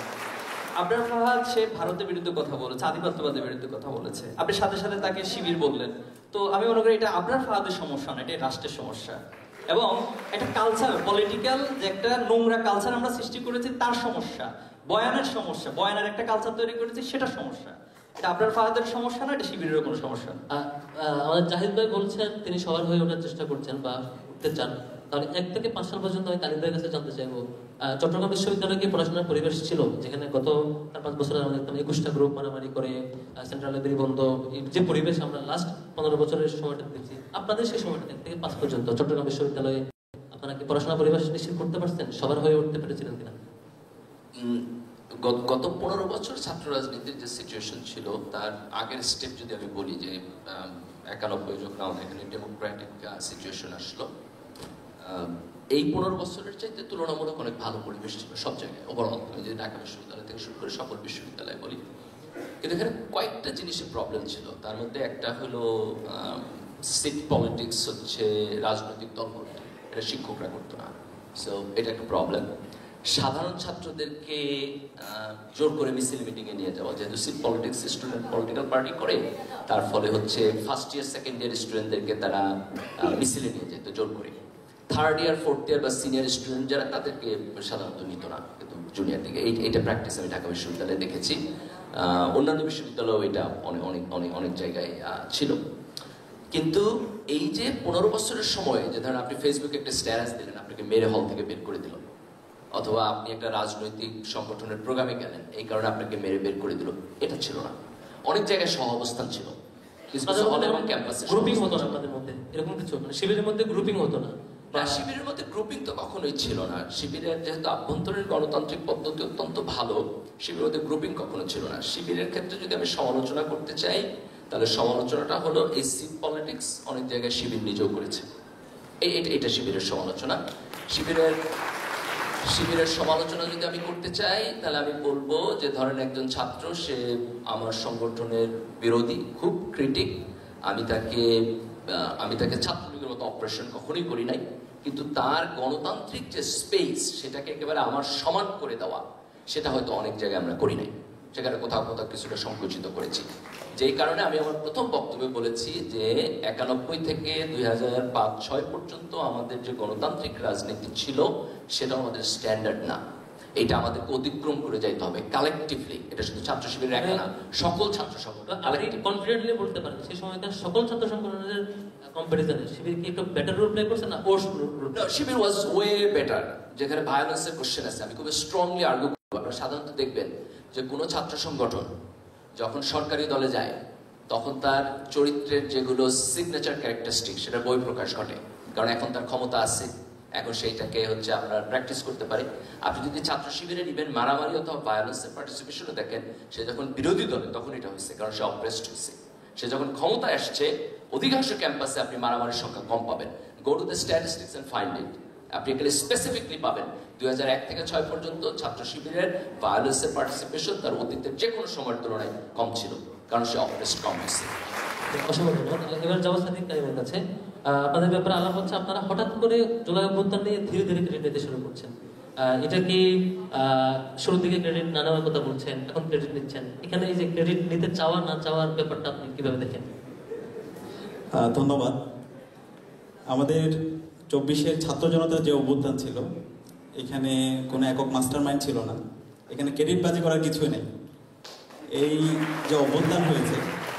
আবরার ফাহাদ সে ভারতের বিরুদ্ধে কথা বলেছে, আধিপত্যবাদের বিরুদ্ধে কথা বলেছে, আপনি সাথে সাথে তাকে শিবির বললেন। তো আমি মনে করি এটা আবরার ফাহাদের সমস্যা না, এটা রাষ্ট্রের সমস্যা। এবং একটা কালচার, পলিটিক্যাল যে একটা নোংরা কালচার আমরা সৃষ্টি করেছি তার সমস্যা, বয়ানের সমস্যা, বয়ানের একটা কালচার তৈরি করেছি সেটা সমস্যা। এটা আপনার ফাহাদের সমস্যা না, এটা শিবিরের কোনো সমস্যা না। আমাদের জাহিদ ভাই বলছেন তিনি সবার হয়ে ওঠার চেষ্টা করছেন বা উঠতে চান। তাহলে 1 থেকে 5 সাল পর্যন্ত আমি তালিম ভাইয়ের কাছে জানতে চাইবো, চট্টগ্রাম বিশ্ববিদ্যালয়ে কি পড়াশোনার পরিবেশ ছিল যেখানে গত 4-5 বছরে আমরা দেখতাম 21টা গ্রুপ মারামারি করে, সেন্ট্রাল লাইব্রেরি বন্ধ, যে পরিবেশ আমরা লাস্ট 15 বছরের সময়টা দেখছি, আপনাদের সেই সময়টা 1 থেকে 5 পর্যন্ত চট্টগ্রাম বিশ্ববিদ্যালয়ে আপনারা কি পড়াশোনা পরিবেশ নিশ্চিত করতে পারছেন? সবার হয়ে উঠতে পেরেছিলেন কিনা? গত 15 বছর ছাত্র রাজনীতির যে সিচুয়েশন ছিল, তার আগের স্টেপ যদি আমি বলি যে 91 যখন এখানে ডেমোক্রেটিক সিচুয়েশন আসলো, এই 15 বছরের চাইতে তুলনামূলক অনেক ভালো পরিবেশ ছিল সব জায়গায় ওভারঅল। আমি যদি ঢাকা বিশ্ববিদ্যালয় থেকে শুরু করে সকল বিশ্ববিদ্যালয় বলি, কিন্তু এখানে কয়েকটা জিনিসের প্রবলেম ছিল। তার মধ্যে একটা হলো সিট পলিটিক্স, হচ্ছে রাজনৈতিক দল করতো, এটা শিক্ষকরা করতো না। সো এটা একটা প্রবলেম। সাধারণ ছাত্রদেরকে জোর করে মিছিল মিটিংয়ে নিয়ে যাওয়া, যেহেতু পলিটিক্স স্টুডেন্ট পলিটিক্যাল পার্টি করে, তার ফলে হচ্ছে ফার্স্ট ইয়ার সেকেন্ড ইয়ার স্টুডেন্টদেরকে তারা মিছিলে নিয়ে যেত জোর করে। থার্ড ইয়ার ফোর্থ ইয়ার বা সিনিয়র স্টুডেন্ট যারা, তাদেরকে সাধারণত নিত না, কিন্তু জুনিয়র দিকে এইটা প্র্যাকটিস আমি ঢাকা বিশ্ববিদ্যালয়ে দেখেছি। অন্যান্য বিশ্ববিদ্যালয়েও এটা অনেক অনেক অনেক অনেক জায়গায় ছিল। কিন্তু এই যে 15 বছরের সময়, যে ধরেন আপনি ফেসবুকে একটা স্ট্যাটাস দিলেন, আপনাকে মেরে হল থেকে বের করে দিল, অথবা আপনি একটা রাজনৈতিক সংগঠনের প্রোগ্রামে গেলেন, এই কারণে আপনাকে মেরে বের করে দিল, এটা ছিল না। অনেক জায়গায় সহ অবস্থান ছিল, গ্রুপিং হতো না আপনাদের মধ্যে, এরকম কিছু মানে শিবিরের মধ্যে গ্রুপিং হতো না? শিবিরের মধ্যে গ্রুপিং তো কখনোই ছিল না। শিবিরের যেহেতু আভ্যন্তরীণ গণতান্ত্রিক পদ্ধতি অত্যন্ত ভালো, শিবিরের মধ্যে গ্রুপিং কখনো ছিল না। শিবিরের ক্ষেত্রে যদি আমি সমালোচনা করতে চাই, তাহলে সমালোচনাটা হলো এই সিট পলিটিক্স অনেক জায়গায় শিবির নিজেও করেছে। এটা শিবিরের সমালোচনা। শিবিরের সমালোচনা যদি আমি করতে চাই, তাহলে আমি বলবো যে ধরেন একজন ছাত্র, সে আমার সংগঠনের বিরোধী, খুব ক্রিটিক, আমি তাকে ছাত্রলীগের মতো অপারেশন কখনোই করি নাই, কিন্তু তার গণতান্ত্রিক যে স্পেস, সেটাকে একেবারে আমার সমান করে দেওয়া, সেটা হয়তো অনেক জায়গায় আমরা করি নাই, সেখানে কোথাও কোথাও কিছুটা সংকুচিত করেছি। যেই কারণে আমি আমার প্রথম বক্তব্যে বলেছি যে 91 থেকে 2005-06 পর্যন্ত আমাদের যে গণতান্ত্রিক রাজনীতি ছিল, সেটা আমাদের স্ট্যান্ডার্ড না। এটা আমাদেরকে অতিক্রম করে যাইতে হবে কালেকটিভলি। এটা শুধু ছাত্র শিবিরের একা না, সকল ছাত্র সংগঠন কনফিডেন্টলি বলতে পারেন সেই সময়কার সকল ছাত্র সংগঠনের কম্পারিজনে শিবির কি একটু বেটার রোল প্লে করছে না? শিবির ওয়াজ ওয়ে বেটার। যেখানে ভায়োলেন্সের কোশ্চেন আছে, আমি খুব স্ট্রংলি আর্গু করব। আপনারা সাধারণত দেখবেন যে কোনো ছাত্র সংগঠন যখন সরকারি দলে যায়, তখন তার চরিত্রের যেগুলো সিগনেচার ক্যারেক্টারিস্টিক, সেটা বই প্রকাশ ঘটে, কারণ এখন তার ক্ষমতা আছে, এখন সেইটাকে হচ্ছে আমরা প্র্যাকটিস করতে পারি। আপনি যদি ছাত্র শিবিরের ইভেন মারামারি অথবা ভায়োলেন্সের পার্টিসিপেশনও দেখেন, সে যখন বিরোধী দলে, তখন এটা হয়েছে কারণ সে অপ্রেসড হয়েছে। সে যখন ক্ষমতায় আসছে, অধিকাংশ ক্যাম্পাসে আপনি মারামারির সংখ্যা কম পাবেন। Go to the statistics and find it. আপনি এখানে স্পেসিফিকলি পাবেন 2001 থেকে 6 পর্যন্ত ছাত্র শিবিরের ভায়োলেন্সের পার্টিসিপেশন তার অতীতের যে কোনো সময়ের তুলনায় কম ছিল, কারণ সে অপ্রেসড কম হয়েছে। অসংখ্য ধন্যবাদ। এবার যাওয়া সাদিক কারিমের কাছে। আপনাদের ব্যাপারে আলাপ হচ্ছে, আপনারা হঠাৎ করে জুলাই অভ্যুত্থান নিয়ে ধীরে ধীরে ক্রেডিট নিতে শুরু করছেন। এটা কি শুরুর দিকে ক্রেডিট না নেওয়ার কথা বলছেন, এখন ক্রেডিট নিচ্ছেন? এখানে এই যে ক্রেডিট নিতে চাওয়া না চাওয়ার ব্যাপারটা আপনি কিভাবে দেখেন? ধন্যবাদ। আমাদের 24-এর ছাত্র জনতার যে অভ্যুত্থান ছিল, এখানে কোনো একক মাস্টার মাইন্ড ছিল না, এখানে ক্রেডিট বাজি করার কিছুই নেই। এই যে অভ্যুত্থান হয়েছে,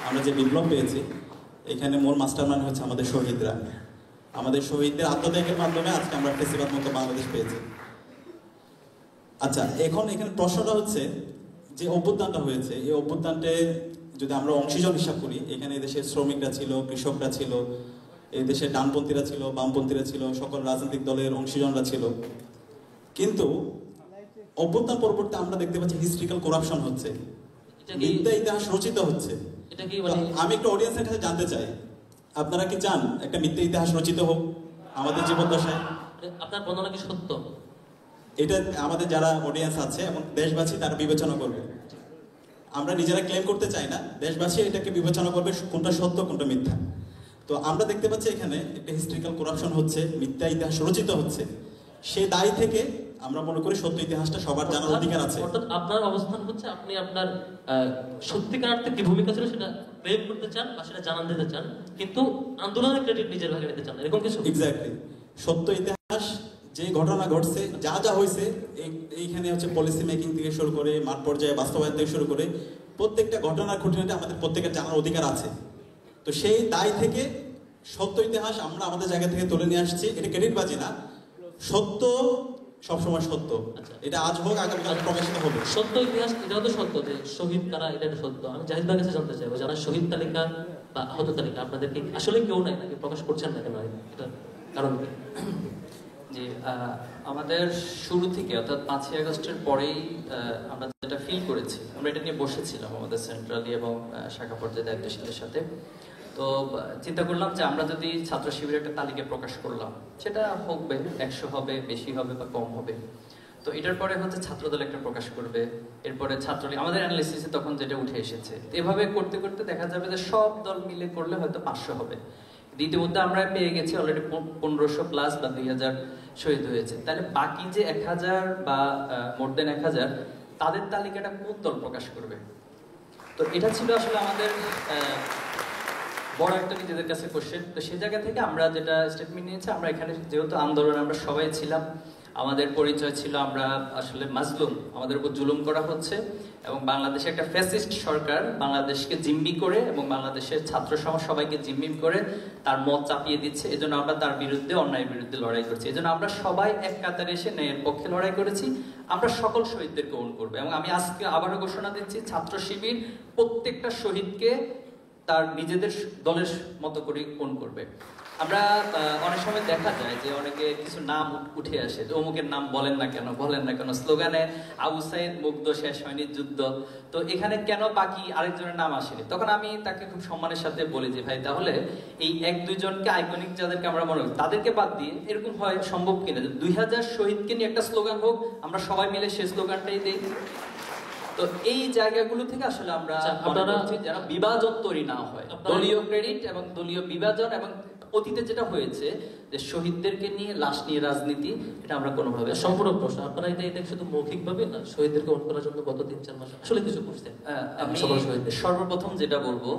আমরা যে বিপ্লব পেয়েছি, এখানে মূল মাস্টার মাইন্ড হচ্ছে আমাদের শহীদরা। আমাদের শহীদদের আত্মত্যাগের মাধ্যমে আজকে আমরা ফেসিবাদ মুক্ত বাংলাদেশ পেয়েছি। আচ্ছা, এখন এখানে প্রশ্নটা হচ্ছে যে অভ্যুত্থানটা হয়েছে, এই অভ্যুত্থানটা যদি আমরা অংশীজন হিসাব করি, এখানে দেশের শ্রমিকরা ছিল, কৃষকরা ছিল, এই দেশের ডানপন্থীরা ছিল, বামপন্থীরা ছিল, সকল রাজনৈতিক দলের অংশীজনরা ছিল। কিন্তু অভ্যুত্থান পরবর্তী আমরা দেখতে পাচ্ছি হিস্ট্রিক্যাল করাপশন হচ্ছে, মিথ্যা ইতিহাস রচিত হচ্ছে। আমি একটা অডিয়েন্সের কাছে জানতে চাই, আপনারা কি চান একটা মিথ্যা ইতিহাস রচিত হোক আমাদের জীবদ্দশায়? আপনার বর্ণনা কি সত্য? এটা আমাদের যারা অডিয়েন্স আছে এবং দেশবাসী তারা বিবেচনা করবে। আমরা নিজেরা ক্লেম করতে চাই না, দেশবাসী এটাকে বিবেচনা করবে কোনটা সত্য কোনটা মিথ্যা। তো আমরা দেখতে পাচ্ছি এখানে একটা হিস্ট্রিক্যাল করাপশন হচ্ছে, মিথ্যা ইতিহাস রচিত হচ্ছে। সে দায় থেকে আমরা মনে করি সত্য ইতিহাসটা সবার জানার অধিকার আছে। অর্থাৎ আপনার অবস্থান হচ্ছে, আপনি আপনার সত্যিকার অর্থে কি ভূমিকা ছিল সেটা ক্লেম করতে চান বা সেটা জানান দিতে চান, কিন্তু আন্দোলনের ক্রেডিট নিজের ভাগে নিতে চান, এরকম কিছু? এক্স্যাক্টলি। সত্য ইতিহাস, যে ঘটনা ঘটছে, যা যা হয়েছে, এইখানে হচ্ছে পলিসি মেকিং থেকে শুরু করে মাঠ পর্যায়ে বাস্তবায়ন থেকে শুরু করে প্রত্যেকটা ঘটনার খুঁটিনাটি আমাদের প্রত্যেকের জানার অধিকার আছে। তো সেই দায় থেকে সত্য ইতিহাস আমরা আমাদের জায়গা থেকে তুলে নিয়ে আসছি। এটা ক্রেডিটবাজি না, সত্য সবসময় সত্য। এটা আজ হোক আগামীকাল প্রকাশিত হবে। সত্য ইতিহাস এটাও তো সত্য যে শহীদ কারা, এটা সত্য। আমি জাহিদ ভাইয়ের কাছে জানতে চাইবো, যারা শহীদ তালিকা বা আহত তালিকা আপনাদের কি আসলে কেউ নাই নাকি প্রকাশ করছেন না কেন, এটা কারণ কি? যে আমাদের শুরু থেকে অর্থাৎ 5ই আগস্টের পরেই আমরা যেটা ফিল করেছি, আমরা এটা নিয়ে বসেছিলাম আমাদের সেন্ট্রালি এবং শাখা পর্যায়ে দায়িত্বশীলের সাথে। তো চিন্তা করলাম যে আমরা যদি ছাত্র শিবিরের একটা তালিকা প্রকাশ করলাম, সেটা হবে 100 হবে, বেশি হবে বা কম হবে। তো এটার পরে হচ্ছে ছাত্রদল একটা প্রকাশ করবে, এরপরে ছাত্রলীগ, আমাদের অ্যানালিসিসে তখন যেটা উঠে এসেছে। এভাবে করতে করতে দেখা যাবে যে সব দল মিলে করলে হয়তো 500 হবে। ইতিমধ্যে আমরা পেয়ে গেছি অলরেডি 1500 প্লাস বা শহীদ হয়েছে, তাহলে বাকি যে 1000 বা মোর দেন 1000 তাদের তালিকাটা কোন দল প্রকাশ করবে? তো এটা ছিল আসলে আমাদের বড় একটা নিজেদের কাছে কোশ্চেন। তো সেই জায়গা থেকে আমরা যেটা স্টেটমেন্ট নিয়েছি, আমরা এখানে যেহেতু আন্দোলনে আমরা সবাই ছিলাম, আমাদের পরিচয় ছিল আমরা আসলে মাজলুম, আমাদের উপর জুলুম করা হচ্ছে এবং বাংলাদেশে একটা ফ্যাসিস্ট সরকার বাংলাদেশকে জিম্মি করে এবং বাংলাদেশের ছাত্র সমাজ সবাইকে জিম্মি করে তার মত চাপিয়ে দিচ্ছে। এজন্য আমরা তার বিরুদ্ধে, অন্যায়ের বিরুদ্ধে লড়াই করছি। এজন্য আমরা সবাই এক কাতারে এসে ন্যায়ের পক্ষে লড়াই করেছি। আমরা সকল শহীদদেরকে ওন করবো এবং আমি আজকে আবারও ঘোষণা দিচ্ছি, ছাত্র শিবির প্রত্যেকটা শহীদকে তার নিজেদের দলের মতো করে ওন করবে। আমরা অনেক সময় দেখা যায় যে অনেকে কিছু নাম উঠে আসে, অমুকের নাম বলেন না কেন, বলেন না কেন, স্লোগানে আবু সাইদ মুগ্ধ, শেষ হয়নি যুদ্ধ, তো এখানে কেন বাকি আরেকজনের নাম আসেনি? তখন আমি তাকে খুব সম্মানের সাথে বলি যে ভাই, তাহলে এই 1-2 জনকে আইকনিক যাদেরকে আমরা মনে করি তাদেরকে বাদ দিয়ে এরকম হয় সম্ভব কিনা যে 2000 শহীদকে নিয়ে একটা স্লোগান হোক, আমরা সবাই মিলে সেই স্লোগানটাই দিই। তো এই জায়গাগুলো থেকে আসলে আমরা আপনারা যারা বিভাজন তৈরি না হয়, দলীয় ক্রেডিট এবং দলীয় বিভাজন এবং অতীতে যেটা হয়েছে যে শহীদদেরকে নিয়ে লাশ নিয়ে রাজনীতি, এটা আমরা কোনোভাবে সম্পূর্ণ প্রশ্ন। আপনারা এটা শুধু মৌখিক ভাবে না, শহীদদেরকে ওন করার জন্য গত 3-4 মাস আসলে কিছু করছেন? আমি সর্বপ্রথম যেটা বলবো,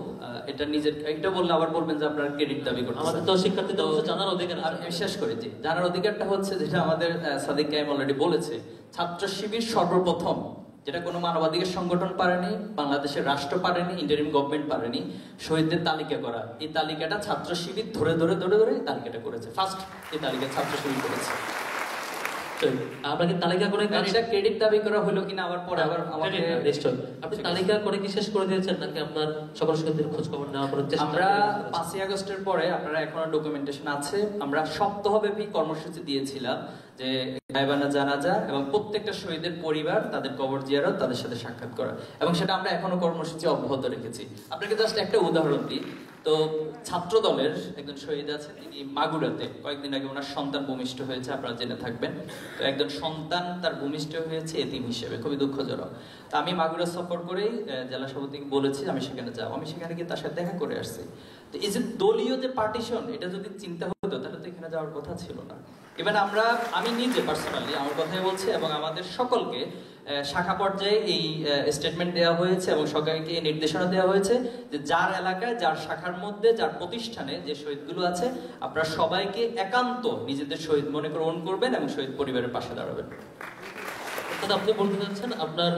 এটা নিজের, এটা বললে আবার বলবেন যে আপনার ক্রেডিট দাবি করতে। আমাদের তো শিক্ষার্থীদের জানার অধিকার, আমি শেষ করে দিই। জানার অধিকারটা হচ্ছে যেটা আমাদের সাদিক কাইম অলরেডি বলেছে, ছাত্র শিবির সর্বপ্রথম, যেটা কোনো মানবাধিকার সংগঠন পারেনি, বাংলাদেশের রাষ্ট্র পারেনি, ইন্টারিম গভর্নমেন্ট পারেনি, শহীদদের তালিকা করা। এই তালিকাটা ছাত্র শিবির ধরে ধরে ধরে ধরে এই তালিকাটা করেছে। ফার্স্ট এই তালিকা ছাত্র শিবির করেছে। আপনাকে তালিকা করে এটা ক্রেডিট দাবি করা হলো কিনা আবার পরে আবার আমাকে নিশ্চয় আপনি তালিকা করে কি শেষ করে দিয়েছেন নাকি আপনার সকল শহীদদের খোঁজ খবর নেওয়ার পরে? আমরা 5ই আগস্টের পরে, আপনারা এখনো ডকুমেন্টেশন আছে, আমরা সপ্তাহব্যাপী কর্মসূচি দিয়েছিলাম যে গায়বানা জানাজা এবং প্রত্যেকটা শহীদের পরিবার, তাদের কবর জিয়ারত, তাদের সাথে সাক্ষাৎ করা, এবং সেটা আমরা এখনো কর্মসূচি অব্যাহত রেখেছি। আপনাকে জাস্ট একটা উদাহরণ দিই। তো ছাত্র দলের একজন শহীদ আছে, তিনি মাগুরাতে কয়েকদিন আগে ওনার সন্তান ভূমিষ্ঠ হয়েছে, আপনারা জেনে থাকবেন। তো একজন সন্তান তার ভূমিষ্ঠ হয়েছে এতিম হিসেবে, খুবই দুঃখজনক। তো আমি মাগুরা সফর করেই জেলা সভাপতিকে বলেছি আমি সেখানে যাবো, আমি সেখানে গিয়ে তার সাথে দেখা করে আসছি। তো এই যে দলীয় যে পার্টিশন, এটা যদি চিন্তা হতো তাহলে তো এখানে যাওয়ার কথা ছিল না। ইভেন আমি নিজে পার্সোনালি আমার কথাই বলছি এবং আমাদের সকলকে শাখা পর্যায়ে এই স্টেটমেন্ট দেওয়া হয়েছে এবং সরকারকে এই নির্দেশনা দেওয়া হয়েছে যে যার এলাকায়, যার শাখার মধ্যে, যার প্রতিষ্ঠানে যে শহীদগুলো আছে, আপনারা সবাইকে একান্ত নিজেদের শহীদ মনে করে ওন করবেন এবং শহীদ পরিবারের পাশে দাঁড়াবেন। আপনি বলতে চাচ্ছেন আপনার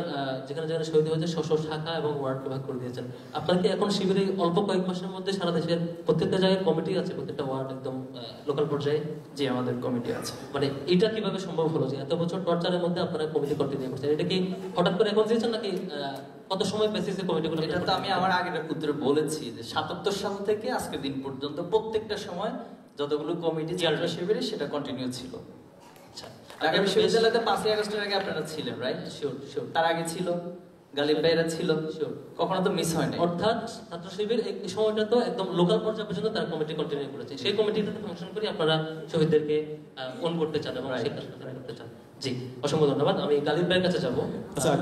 যেখানে যেখানে শহীদ হয়েছে স্ব শাখা এবং ওয়ার্ড বিভাগ করে দিয়েছেন। আপনার কি এখন শিবিরে অল্প কয়েক মাসের মধ্যে সারা দেশের প্রত্যেকটা জায়গায় কমিটি আছে, প্রত্যেকটা ওয়ার্ড একদম লোকাল পর্যায়ে? জি, আমাদের কমিটি আছে। মানে এটা কিভাবে সম্ভব হলো যে এত বছর টর্চারের মধ্যে আপনারা কমিটি কন্টিনিউ করছেন? এটা কি হঠাৎ করে এখন দিয়েছেন নাকি কত সময় বেসিসে কমিটিগুলো? এটা তো আমি আমার আগের উত্তরে বলেছি যে 77 সাল থেকে আজকের দিন পর্যন্ত প্রত্যেকটা সময় যতগুলো কমিটি ছাত্র শিবিরে সেটা কন্টিনিউ ছিল। ঢাকা বিশ্ববিদ্যালয়তে 5ই আগস্টের আগে আপনারা ছিলেন, রাইট? Sure sure. তার আগে ছিল গালিব ভাইরা ছিল, শিওর, কখনো তো মিস হয় না। অর্থাৎ ছাত্র শিবির এই সময়টা তো একদম লোকাল পর্যায়ে পর্যন্ত তার কমিটি কন্টিনিউ করেছে। সেই কমিটিটাতে ফাংশন করে আপনারা শহীদদেরকে ওন করতে চান এবং সেই কাজটা করতে চান। জি, অসংখ্য ধন্যবাদ। আমি গালিব ভাইয়ের কাছে যাব। আচ্ছা,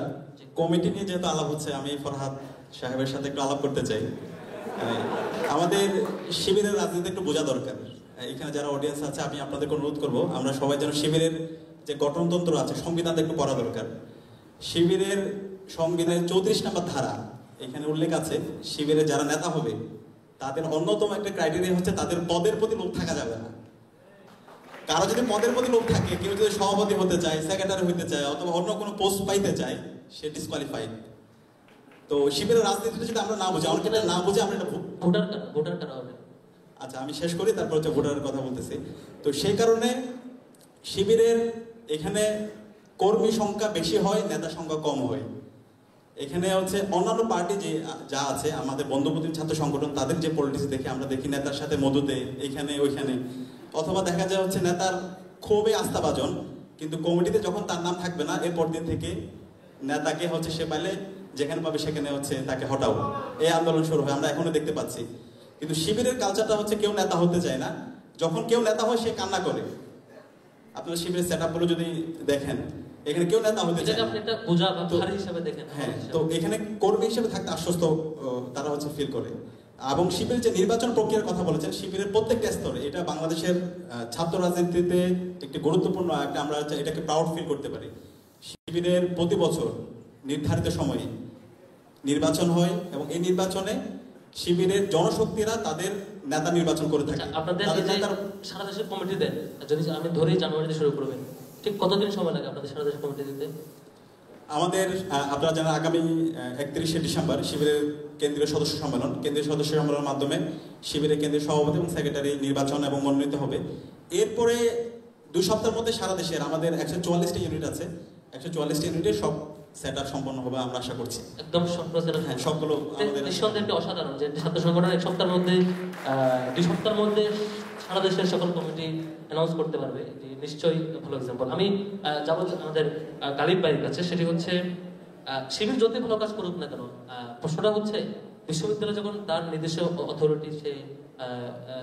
কমিটি নিয়ে যেহেতু আলাপ হচ্ছে, আমি ফরহাদ সাহেবের সাথে একটু আলাপ করতে চাই। আমাদের শিবিরের রাজনীতি একটু বোঝা দরকার। এখানে যারা অডিয়েন্স আছে, আমি আপনাদেরকে অনুরোধ করবো আমরা সবাই যেন শিবিরের যে গঠনতন্ত্র আছে, সংবিধানটা একটু পড়া দরকার। শিবিরের সংবিধানের 34 নম্বর ধারা, এখানে উল্লেখ আছে শিবিরে যারা নেতা হবে তাদের অন্যতম একটা ক্রাইটেরিয়া হচ্ছে তাদের পদের প্রতি লোভ থাকা যাবে না। কারো যদি পদের প্রতি লোভ থাকে, কেউ যদি সভাপতি হতে চায়, সেক্রেটারি হতে চায়, অথবা অন্য কোনো পোস্ট পাইতে চায়, সে ডিসকোয়ালিফাইড। তো শিবিরের রাজনীতিটা যদি আমরা না বুঝি, অনেকে না বুঝে আমরা এটা ভোটার কারা হবে। আচ্ছা, আমি শেষ করি, তারপর হচ্ছে ভোটারের কথা বলতেছি। তো সেই কারণে শিবিরের এখানে কর্মী সংখ্যা বেশি হয়, নেতা সংখ্যা কম হয়। এখানে হচ্ছে অন্যান্য পার্টি যা আছে, আমাদের বন্ধুপ্রতিম ছাত্র সংগঠন, তাদের যে পলিটিক্স দেখে আমরা দেখি নেতার সাথে মধুতে এখানে ওইখানে, অথবা দেখা যায় হচ্ছে নেতার খুবই আস্থাভাজন, কিন্তু কমিটিতে যখন তার নাম থাকবে না, এরপর দিন থেকে নেতাকে হচ্ছে সে পাইলে যেখানে পাবে সেখানে হচ্ছে তাকে হটাও, এই আন্দোলন শুরু হয়, আমরা এখনো দেখতে পাচ্ছি। কিন্তু শিবিরের কালচারটা হচ্ছে কেউ নেতা হতে চায় না, যখন কেউ নেতা হয় সে কান্না করে। আপনারা শিবিরের সেট আপগুলো যদি দেখেন, এখানে কেউ নেতা হতে চায়, আপনি এটা বোঝা বা ভারী হিসেবে দেখেন। হ্যাঁ, তো এখানে কর্মী হিসেবে থাকতে আশ্বস্ত তারা হচ্ছে ফিল করে। এবং শিবিরের যে নির্বাচন প্রক্রিয়ার কথা বলেছেন, শিবিরের প্রত্যেকটা স্তরে এটা বাংলাদেশের ছাত্র রাজনীতিতে একটি গুরুত্বপূর্ণ একটা, আমরা এটাকে প্রাউড ফিল করতে পারি। শিবিরের প্রতি বছর নির্ধারিত সময়ে নির্বাচন হয় এবং এই নির্বাচনে শিবিরের জনশক্তিরা তাদের নেতা নির্বাচন করে থাকে। আপনাদের সারা দেশের কমিটি দেন, যদি আমি ধরি জানুয়ারিতে শুরু করবেন, ঠিক কতদিন সময় লাগে আপনাদের সারা দেশের কমিটি দিতে? আমাদের আপনারা জানেন আগামী 31শে ডিসেম্বর শিবিরের কেন্দ্রীয় সদস্য সম্মেলন, কেন্দ্রীয় সদস্য সম্মেলনের মাধ্যমে শিবিরের কেন্দ্রীয় সভাপতি এবং সেক্রেটারি নির্বাচন এবং মনোনীত হবে। এরপরে 2 সপ্তাহের মধ্যে সারা দেশের আমাদের 144টি ইউনিট আছে, 144টি ইউনিটের সব সেট আপ সম্পন্ন হবে আমরা আশা করছি। একদম হ্যাঁ, সবগুলো আমাদের নিঃসন্দেহে একটি অসাধারণ যে ছাত্র সংগঠন 1 সপ্তাহের মধ্যে 2 সপ্তাহের মধ্যে সারা দেশের সকল কমিটি অ্যানাউন্স করতে পারবে, এটি নিশ্চয়ই ভালো এক্সাম্পল। আমি যাবো আমাদের গালিব ভাইয়ের কাছে, সেটি হচ্ছে শিবির যতই ভালো কাজ করুক না কেন, প্রশ্নটা হচ্ছে বিশ্ববিদ্যালয় যখন তার নিজস্ব অথরিটি সে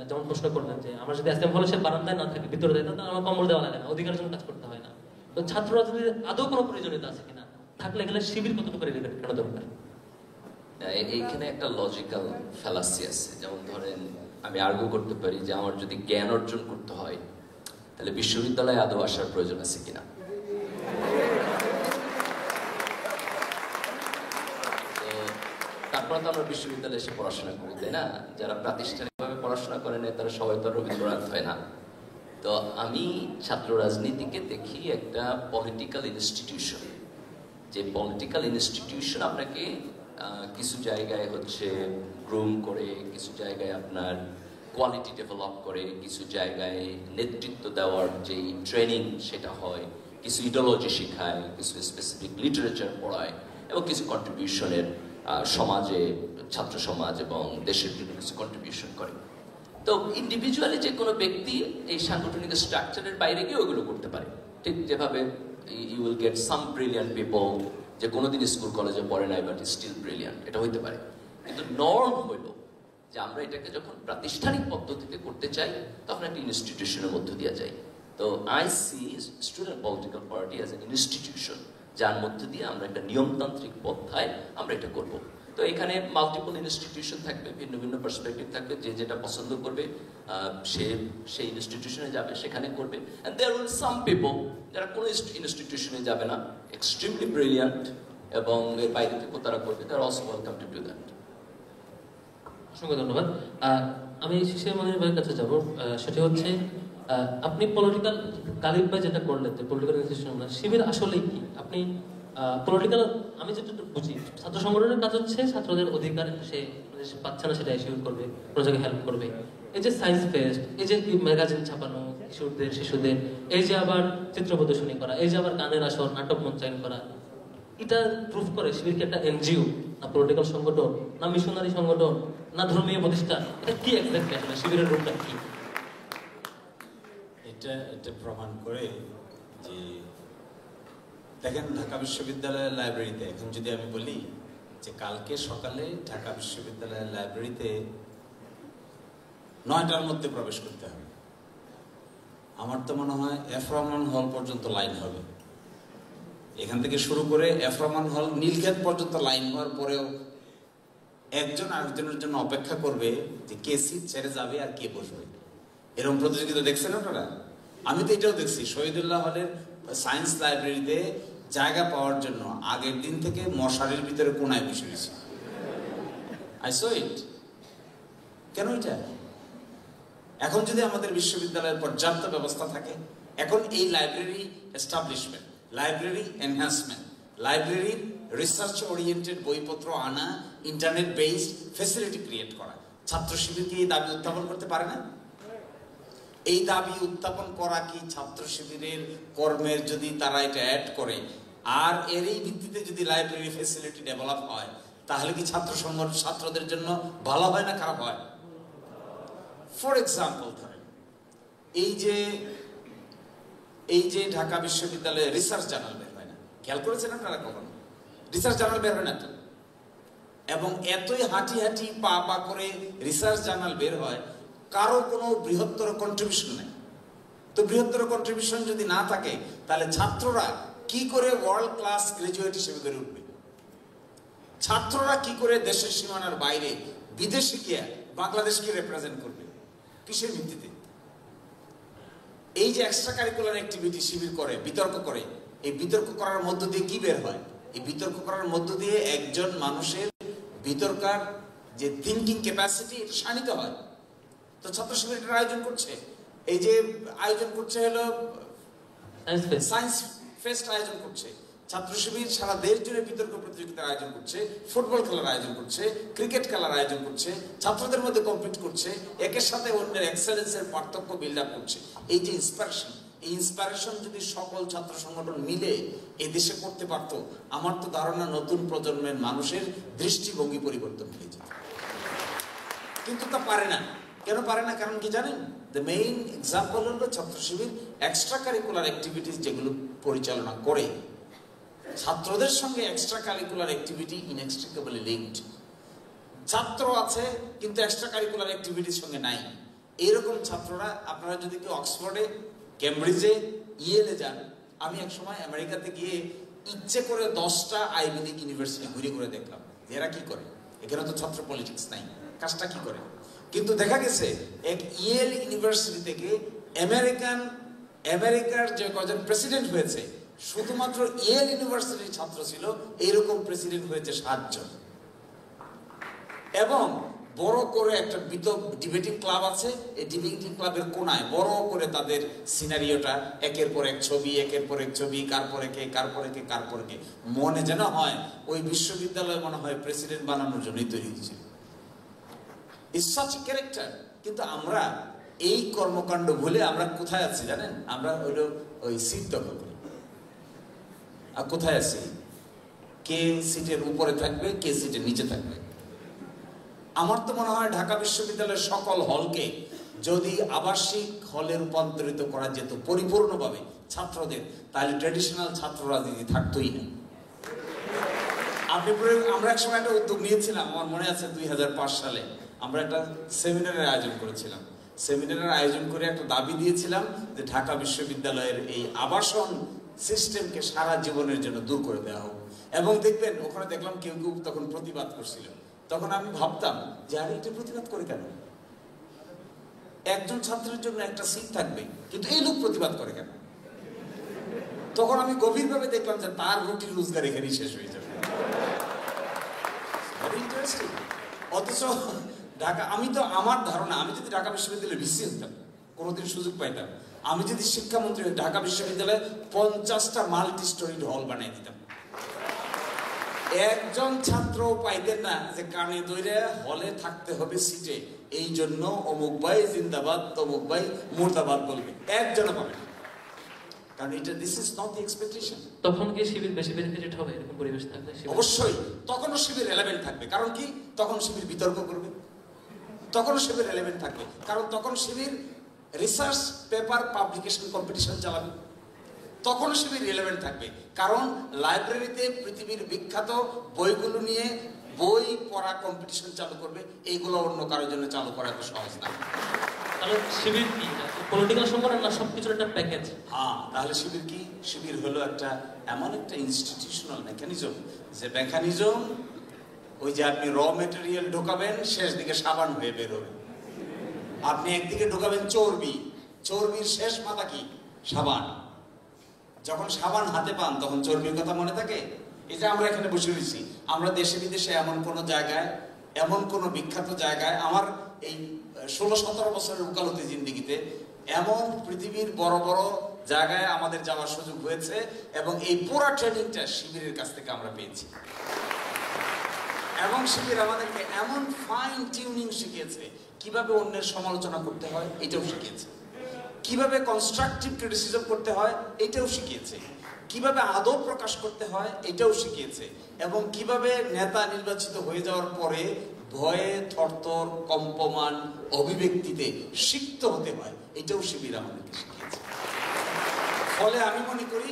যেমন প্রশ্ন করলেন যে আমার যদি অ্যাসেম্বলি হলে সে বারান্দায় না থাকে ভিতরে দেয়, তাহলে আমার কম্বল দেওয়া লাগে না, অধিকারের জন্য কাজ করতে হয় না। তো ছাত্র রাজনীতির আদৌ কোনো প্রয়োজনীয়তা আছে কিনা, থাকলে গেলে শিবির কতটুকু রিলেটেড কেন দরকার? এইখানে একটা লজিক্যাল ফ্যালাসি আছে। যেমন ধরেন আমি আর্গু করতে পারি যে আমার যদি জ্ঞান অর্জন করতে হয় তাহলে বিশ্ববিদ্যালয়ে আদৌ আসার প্রয়োজন আছে কিনা। তারপর তো আমরা বিশ্ববিদ্যালয়ে এসে পড়াশোনা করি, তাই না? যারা প্রাতিষ্ঠানিকভাবে পড়াশোনা করে নেয় তারা সবাই তো রবীন্দ্রনাথ হয় না। তো আমি ছাত্র রাজনীতিকে দেখি একটা পলিটিক্যাল ইনস্টিটিউশন, যে পলিটিক্যাল ইনস্টিটিউশন আপনাকে কিছু জায়গায় হচ্ছে গ্রুম করে, কিছু জায়গায় আপনার কোয়ালিটি ডেভেলপ করে, কিছু জায়গায় নেতৃত্ব দেওয়ার যেই ট্রেনিং সেটা হয়, কিছু ইডিওলজি শেখায়, কিছু স্পেসিফিক লিটারেচার পড়ায় এবং কিছু কন্ট্রিবিউশনের সমাজে, ছাত্র সমাজ এবং দেশের জন্য কিছু কন্ট্রিবিউশন করে। তো ইন্ডিভিজুয়ালি যে কোনো ব্যক্তি এই সাংগঠনিক স্ট্রাকচারের বাইরে গিয়ে ওগুলো করতে পারে। ঠিক যেভাবে you will get some brilliant people যে কোনোদিন স্কুল কলেজে পড়ে নাই বাট স্টিল ব্রিলিয়ান্ট, এটা হইতে পারে। কিন্তু নর্ম হইল যে আমরা এটাকে যখন প্রাতিষ্ঠানিক পদ্ধতিতে করতে চাই তখন একটা ইনস্টিটিউশনের মধ্য দিয়ে যাই। তো I see student political party as an institution, যার মধ্যে দিয়ে আমরা একটা নিয়মতান্ত্রিক পন্থায় আমরা এটা করব। তো এখানে মাল্টিপল ইনস্টিটিউশন থাকবে, ভিন্ন ভিন্ন পার্সপেক্টিভ থাকবে, যে যেটা পছন্দ করবে সে সেই ইনস্টিটিউশনে যাবে, সেখানে করবে। And there will some people যারা কোনো ইনস্টিটিউশনে যাবে না, এক্সট্রিমলি ব্রিলিয়ান্ট এবং এর বাইরে থেকে তারা করবে, তারা also welcome to do that. অসংখ্য ধন্যবাদ। আমি শিশির মনির ভাইয়ের কাছে যাব, সেটি হচ্ছে আপনি পলিটিক্যাল, গালিব ভাই যেটা করলেন যে পলিটিক্যাল ইনস্টিটিউশন, শিবির আসলেই কি? আপনি পলিটিক্যাল, আমি যেটা বুঝি ছাত্র সংগঠনের কাজ হচ্ছে ছাত্রদের অধিকার সে পাচ্ছে না সেটা ইস্যু করবে, কোনো জায়গায় হেল্প করবে। এই যে সায়েন্স ফেস্ট, এই যে ম্যাগাজিন ছাপানো কিশোরদের শিশুদের, এই যে আবার চিত্র প্রদর্শনী করা, এই যে আবার গানের আসর, নাটক মঞ্চায়ন করা, এটা প্রুফ করে শিবির কি একটা এনজিও না পলিটিক্যাল সংগঠন না মিশনারি সংগঠন না ধর্মীয় প্রতিষ্ঠান? এটা কি এক্সাক্টলি আসলে শিবিরের রূপটা কি? এটা প্রমাণ করে যে দেখেন ঢাকা বিশ্ববিদ্যালয়ের লাইব্রেরিতে, এখন যদি আমি বলি যে কালকে সকালে ঢাকা বিশ্ববিদ্যালয়ের লাইব্রেরিতে 9টার মধ্যে প্রবেশ করতে হবে, আমার তো মনে হয় এফ রহমান হল পর্যন্ত লাইন হবে। এখান থেকে শুরু করে এফ রহমান হল নীলক্ষেত পর্যন্ত লাইন হওয়ার পরেও একজন আরেকজনের জন্য অপেক্ষা করবে যে কে সিট ছেড়ে যাবে আর কে বসবে। এরকম প্রতিযোগিতা দেখছেন আপনারা? আমি তো এটাও দেখছি শহীদুল্লাহ হলের সায়েন্স লাইব্রেরিতে জায়গা পাওয়ার জন্য আগের দিন থেকে মশারির ভিতরে কোনায় বসে গেছে। I so it. কেন এটা? এখন যদি আমাদের বিশ্ববিদ্যালয়ের পর্যাপ্ত ব্যবস্থা থাকে, এখন এই library establishment, library enhancement, library research oriented বইপত্র আনা, ইন্টারনেট বেসড ফ্যাসিলিটি ক্রিয়েট করা, ছাত্র শিবিরকে এই দাবি উত্থাপন করতে পারে না? এই দাবি উত্থাপন করা কি ছাত্র শিবিরের কর্মের যদি তারা এটা অ্যাড করে আর এরই ভিত্তিতে যদি লাইব্রেরি ফ্যাসিলিটি ডেভেলপ হয়, তাহলে কি ছাত্র সংগঠন ছাত্রদের জন্য ভালো হয় না খারাপ হয়? ফর এক্সাম্পল ধরেন এই যে ঢাকা বিশ্ববিদ্যালয়ে রিসার্চ জার্নাল বের হয় না, খেয়াল করেছেন আপনারা কখনো? রিসার্চ জার্নাল বের হয় না তো, এবং এতই হাঁটি হাঁটি পা পা করে রিসার্চ জার্নাল বের হয়, কারো কোনো বৃহত্তর কন্ট্রিবিউশন নেই। তো বৃহত্তর কন্ট্রিবিউশন যদি না থাকে তাহলে ছাত্ররা কি করে ওয়ার্ল্ড ক্লাস গ্রাজুয়েট হিসেবে গড়ে উঠবে? ছাত্ররা কি করে দেশের সীমানার বাইরে বিদেশে গিয়ে বাংলাদেশকে রিপ্রেজেন্ট করবে কিসের ভিত্তিতে? এই যে এক্সট্রা কারিকুলার অ্যাক্টিভিটি শিবির করে, বিতর্ক করে, এই বিতর্ক করার মধ্য দিয়ে কি বের হয়? এই বিতর্ক করার মধ্য দিয়ে একজন মানুষের ভিতরকার যে থিঙ্কিং ক্যাপাসিটি এটা শানিত হয়। তো ছাত্র শিবির এটার আয়োজন করছে, এই যে আয়োজন করছে হলো সায়েন্স ফেস্ট আয়োজন করছে, ছাত্র শিবির সারা দেশ জুড়ে বিতর্ক প্রতিযোগিতার আয়োজন করছে, ফুটবল খেলার আয়োজন করছে, ক্রিকেট খেলার আয়োজন করছে, ছাত্রদের মধ্যে কম্পিট করছে, একের সাথে অন্যের এক্সেলেন্সের পার্থক্য বিল্ড আপ করছে। এই যে ইন্সপিরেশন, এই ইন্সপিরেশন যদি সকল ছাত্র সংগঠন মিলে এই দেশে করতে পারত, আমার তো ধারণা নতুন প্রজন্মের মানুষের দৃষ্টিভঙ্গি পরিবর্তন হয়ে যেত। কিন্তু তা পারে না। কেন পারে না? কারণ কি জানেন? দ্য মেইন এক্সাম্পল হলো ছাত্র শিবির এক্সট্রা কারিকুলার অ্যাক্টিভিটিস যেগুলো পরিচালনা করে, ছাত্রদের সঙ্গে এক্সট্রা কারিকুলার অ্যাক্টিভিটি ইনএক্সট্রিকেবলি লিঙ্কড। ছাত্র আছে কিন্তু এক্সট্রা কারিকুলার অ্যাক্টিভিটির সঙ্গে নাই। এইরকম ছাত্ররা, আপনারা যদি কেউ অক্সফোর্ডে, কেমব্রিজে, ইয়েলে যান, আমি এক সময় আমেরিকাতে গিয়ে ইচ্ছে করে 10টা আইভি লীগ ইউনিভার্সিটি ঘুরে ঘুরে দেখলাম এরা কি করে। এখানে তো ছাত্র পলিটিক্স নাই, কাজটা কি করে? কিন্তু দেখা গেছে এক ইয়েল ইউনিভার্সিটি থেকে আমেরিকার যে কজন প্রেসিডেন্ট হয়েছে, শুধুমাত্র ইয়েল ইউনিভার্সিটির ছাত্র ছিল, এইরকম প্রেসিডেন্ট হয়েছে 7 জন। এবং বড় করে একটা ডিবেটিং ক্লাব আছে, এই ডিবেটিং ক্লাবের কোনায় বড় করে তাদের সিনারিওটা একের পর এক ছবি, একের পর এক ছবি, কার পরে কে, কার পরে কে, কার পরে কে, মনে যেন হয় ওই বিশ্ববিদ্যালয় মনে হয় প্রেসিডেন্ট বানানোর জন্যই তৈরি হয়েছিল। It's such a character. কিন্তু আমরা এই কর্মকাণ্ড ভুলে আমরা কোথায় আছি জানেন? আমরা হলো ওই সিট দখল করি। আর কোথায় আছি? কে সিটের উপরে থাকবে, কে সিটের নিচে থাকবে। আমার তো মনে হয় ঢাকা বিশ্ববিদ্যালয়ের সকল হলকে যদি আবাসিক হলে রূপান্তরিত করা যেত পরিপূর্ণভাবে ছাত্রদের, তাহলে ট্র্যাডিশনাল ছাত্র রাজনীতি থাকতোই না। আমরা এক সময় একটা উদ্যোগ নিয়েছিলাম, আমার মনে আছে 2005 সালে আমরা একটা সেমিনারের আয়োজন করেছিলাম। সেমিনারের আয়োজন করে একটা দাবি দিয়েছিলাম যে ঢাকা বিশ্ববিদ্যালয়ের এই আবাসন সিস্টেমকে সারা জীবনের জন্য দূর করে দেওয়া হোক। এবং দেখবেন ওখানে দেখলাম কেউ কেউ তখন প্রতিবাদ করছিল। তখন আমি ভাবতাম যে আরে এটা প্রতিবাদ করে কেন? একজন ছাত্রের জন্য একটা সিট থাকবে, কিন্তু এই লোক প্রতিবাদ করে কেন? তখন আমি গভীরভাবে দেখলাম যে তার রুটি রোজগার এখানেই শেষ হয়ে যাবে। ইন্টারেস্টিং। অথচ ঢাকা, আমি তো আমার ধারণা, আমি যদি ঢাকা বিশ্ববিদ্যালয়ে ভিসি হতাম, কোনোদিন সুযোগ পাইতাম, আমি যদি শিক্ষামন্ত্রী হই, ঢাকা বিশ্ববিদ্যালয়ে 50টা মাল্টি স্টোরিড হল বানিয়ে দিতাম। একজন ছাত্র পাইতেন না যে কানে দইরে হলে থাকতে হবে সিটে, এই জন্য অমুক ভাই জিন্দাবাদ, তমুক ভাই মুর্দাবাদ বলবে, একজনও পাবে না। কারণ এটা this is not the expectation. তখন কি শিবির বেশি বেনিফিটেড হবে এরকম পরিবেশ থাকলে? অবশ্যই তখনও শিবির রেলেভেন্ট থাকবে। কারণ কি? তখন শিবির বিতর্ক করবে, তখনও শিবির রেলেভেন্ট থাকবে। কারণ তখন শিবির রিসার্চ পেপার পাবলিকেশন কম্পিটিশন চালাবে, তখন শিবির রিলেভেন্ট থাকবে। কারণ লাইব্রেরিতে পৃথিবীর বিখ্যাত বইগুলো নিয়ে বই পড়া কম্পিটিশন চালু করবে, এইগুলো অন্য কারোর জন্য চালু করা এত সহজ না। তাহলে শিবির কি পলিটিক্যাল সংগঠন না সবকিছুর একটা প্যাকেজ? হ্যাঁ, তাহলে শিবির কি? শিবির হলো একটা এমন একটা ইনস্টিটিউশনাল মেকানিজম, যে মেকানিজম ওই যে আপনি র মেটেরিয়াল ঢোকাবেন, শেষ দিকে সাবান হয়ে বেরোবে। আপনি একদিকে ঢোকাবেন চর্বি, চর্বির শেষ মাথা কি? সাবান। যখন সাবান হাতে পান তখন চর্বির কথা মনে থাকে? এই যে আমরা এখানে বসে রয়েছি, আমরা দেশে বিদেশে এমন কোনো জায়গায়, এমন কোনো বিখ্যাত জায়গায়, আমার এই 16-17 বছরের উকালতি জিন্দিগিতে এমন পৃথিবীর বড় বড় জায়গায় আমাদের যাওয়ার সুযোগ হয়েছে, এবং এই পুরো ট্রেনিংটা শিবিরের কাছ থেকে আমরা পেয়েছি। এবং শিবির আমাদেরকে এমন ফাইন টিউনিং শিখিয়েছে, কিভাবে অন্যের সমালোচনা করতে হয় এটাও শিখিয়েছে, কিভাবে কনস্ট্রাকটিভ ক্রিটিসিজম করতে হয় এটাও শিখিয়েছে, কিভাবে আদব প্রকাশ করতে হয় এটাও শিখিয়েছে, এবং কিভাবে নেতা নির্বাচিত হয়ে যাওয়ার পরে ভয়ে থরথর কম্পমান অভিব্যক্তিতে সিক্ত হতে হয় এটাও শিবির আমাদেরকে শিখিয়েছে। ফলে আমি মনে করি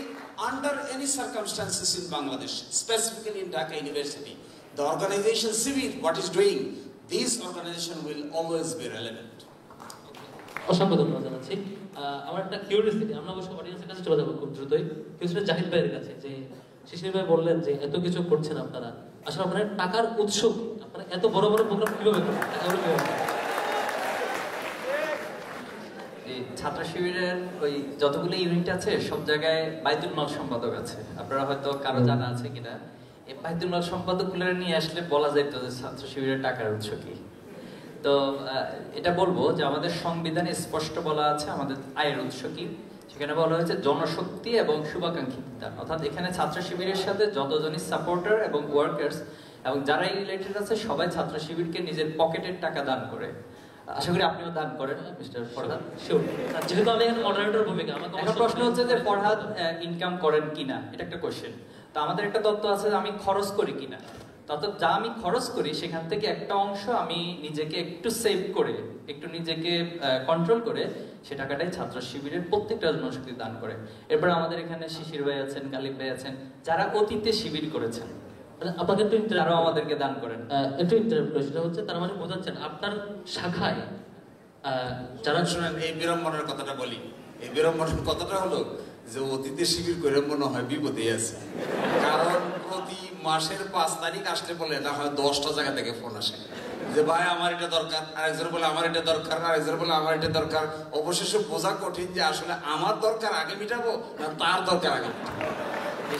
under any circumstances in Bangladesh, specifically in Dhaka university, the organization Shibir, what is doing, this organization will always be relevant. অসংখ্য ধন্যবাদ জানাচ্ছি। আমার একটা কিউরিওসিটি, আমরা অবশ্য অডিয়েন্সের কাছে চলে যাবো খুব দ্রুতই। কিউরিওসিটি জাহিদ ভাইয়ের কাছে, যে শিশির ভাই বললেন যে এত কিছু করছেন আপনারা, আসলে আপনার টাকার উৎস মানে এত বড় বড় প্রোগ্রাম কিভাবে করে? এই ছাত্র শিবিরের ওই যতগুলো ইউনিট আছে সব জায়গায় বাইতুল মাল সম্পাদক আছে, আপনারা হয়তো কারো জানা আছে কিনা। এই বাইতুল মাল সম্পাদক গুলো নিয়ে আসলে বলা যাইতো যে ছাত্র শিবিরের টাকার উৎস কি। তো এটা বলবো যে আমাদের সংবিধানে স্পষ্ট বলা আছে আমাদের আয়ের উৎস কি। সেখানে বলা হয়েছে জনশক্তি এবং শুভাকাঙ্ক্ষী দান, অর্থাৎ এখানে ছাত্র শিবিরের সাথে যতজনই সাপোর্টার এবং ওয়ার্কার্স এবং যারাই রিলেটেড আছে সবাই ছাত্র শিবিরকে নিজের পকেটের টাকা দান করে। আশা করি আপনিও দান করেন মিস্টার ফরহাদ। শিওর, যেহেতু আমি এখন মডারেটর ভূমিকা, আমাকে এখন প্রশ্ন হচ্ছে যে ফরহাদ ইনকাম করেন কিনা, এটা একটা কোশ্চেন। তো আমাদের একটা তথ্য আছে যে আমি খরচ করি কিনা, তত যা আমি খরচ করি সেখান থেকে একটা অংশ আমি নিজেকে একটু সেভ করে, একটু নিজেকে কন্ট্রোল করে সে টাকাটাই ছাত্র শিবিরের প্রত্যেকটা জনশক্তি দান করে। এরপর আমাদের এখানে শিশির ভাই আছেন, গালিব ভাই আছেন, যারা অতীতে শিবির করেছেন, আপনাকে একটু তারাও আমাদেরকে দান করেন। একটু ইন্টারাপ্ট সেটা হচ্ছে তার মানে বোঝাচ্ছেন আপনার শাখায় যারা শুনেন, এই বিড়ম্বনার কথাটা বলি। এই বিড়ম্বনার কথাটা হলো যে অতীতে শিবির করে মনে হয় বিপদে আছে, কারণ প্রতি মাসের 5 তারিখ আসলে বলে না হয় 10টা জায়গা থেকে ফোন আসে যে ভাই আমার এটা দরকার, আরেকজন বলে আমার এটা দরকার, আরেকজন বলে আমার এটা দরকার। অবশেষে বোঝা কঠিন যে আসলে আমার দরকার আগে মিটাবো না তার দরকার আগে মিটাবো।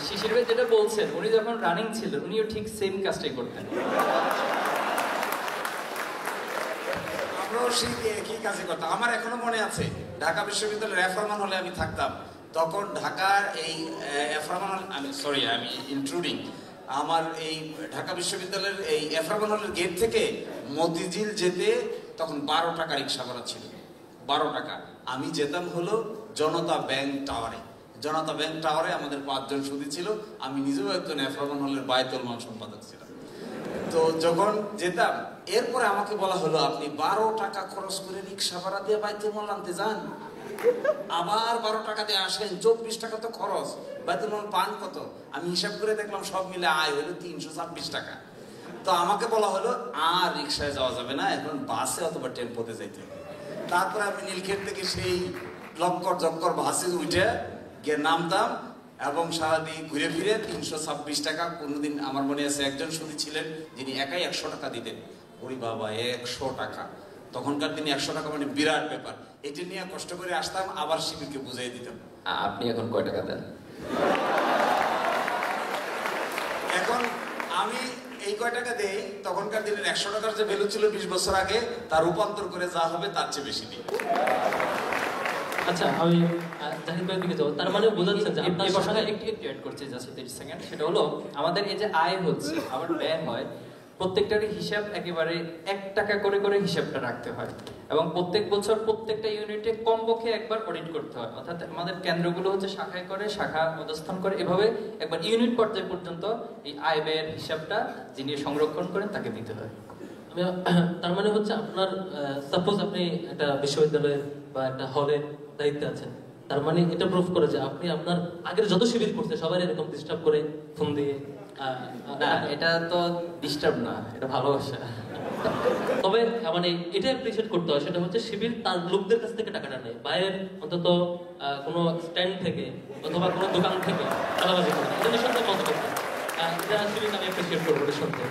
শিশির ভাই যেটা বলছেন, উনি যখন রানিং ছিলেন উনিও ঠিক সেম কাজটাই করতেন। আমরাও সেই একই কাজই করতাম। আমার এখনো মনে আছে ঢাকা বিশ্ববিদ্যালয়ের রেফরমান হলে আমি থাকতাম, তখন ঢাকার এই এফরমান হল, আমি ইন্ট্রুডিং, আমার এই ঢাকা বিশ্ববিদ্যালয়ের এই এফরমান হলের গেট থেকে মতিঝিল যেতে তখন 12 টাকা রিক্সা ভাড়া ছিল, 12 টাকা। আমি যেতাম হলো জনতা ব্যাংক টাওয়ারে। জনতা ব্যাংক টাওয়ারে আমাদের 5 জন সুদী ছিল, আমি নিজেও একজন এফরমান হলের বাইতুল মাল সম্পাদক ছিলাম। তো যখন যেতাম, এরপরে আমাকে বলা হলো আপনি 12 টাকা খরচ করে রিক্সা ভাড়া দিয়ে বাইতুল মাল আনতে যান, আবার 12 টাকা দিয়ে আসেন, 24 টাকা তো খরচ, বাইতুল মাল পান কত? আমি হিসাব করে দেখলাম সব মিলে আয় হলো 326 টাকা। তো আমাকে বলা হলো আর রিক্সায় যাওয়া যাবে না, এখন বাসে অথবা টেম্পোতে যাইতে হবে। তারপরে আমি নীলক্ষেত থেকে সেই লক্কর জক্কর বাসে উঠে গিয়ে নামতাম এবং সারাদিন ঘুরে ফিরে 326 টাকা। কোনোদিন আমার মনে আছে একজন সুদী ছিলেন যিনি একাই 100 টাকা দিতেন। ওরে বাবা, 100 টাকা! তখনকার দিনে 100 টাকা মানে বিরাট ব্যাপার। এটা নিয়ে কষ্ট করে আসতাম, আবার শিবিরকে বুঝিয়ে দিতাম। আপনি এখন কয় টাকা দেন? এখন আমি এই কয় টাকা দেই, তখনকার দিনের 100 টাকার যে ভ্যালু ছিল 20 বছর আগে, তার রূপান্তর করে যা হবে তার চেয়ে বেশি দিই। আচ্ছা, আমি জাহিদ ভাইয়ের দিকে যাবো। তার মানে বোঝাচ্ছেন যে আপনার এই প্রসঙ্গে শাখায় একটু অ্যাড করছি জাস্ট 30 সেকেন্ড। সেটা হলো আমাদের এই যে আয় হচ্ছে আবার ব্যয় হয়, প্রত্যেকটারই হিসাব একেবারে 1 টাকা করে করে হিসাবটা রাখতে হয় এবং প্রত্যেক বছর প্রত্যেকটা ইউনিটে কমপক্ষে একবার অডিট করতে হয়। অর্থাৎ আমাদের কেন্দ্রগুলো হচ্ছে শাখায় করে, শাখা অবস্থান করে, এভাবে একবার ইউনিট পর্যায় পর্যন্ত এই আয় ব্যয়ের হিসাবটা যিনি সংরক্ষণ করেন তাকে দিতে হয়। তার মানে হচ্ছে আপনার সাপোজ আপনি একটা বিশ্ববিদ্যালয়ে বা একটা হলে দায়িত্বে আছেন, তার মানে এটা প্রুফ করে যে আপনি আপনার আগের যত শিবির করছে সবাই এরকম ডিস্টার্ব করে ফোন দিয়ে। না, এটা তো ডিস্টার্ব না, এটা ভালোবাসা। তবে মানে এটা অ্যাপ্রিশিয়েট করতে হয়, সেটা হচ্ছে শিবির তার লোকদের কাছ থেকে টাকাটা নেয়, বাইরের অন্তত কোনো স্ট্যান্ড থেকে অথবা কোনো দোকান থেকে চালাবাজি করে না। এটা নিঃসন্দেহে বন্ধ করতে হয়। এটা শিবির আমি অ্যাপ্রিশিয়েট করবো নিঃসন্দেহে।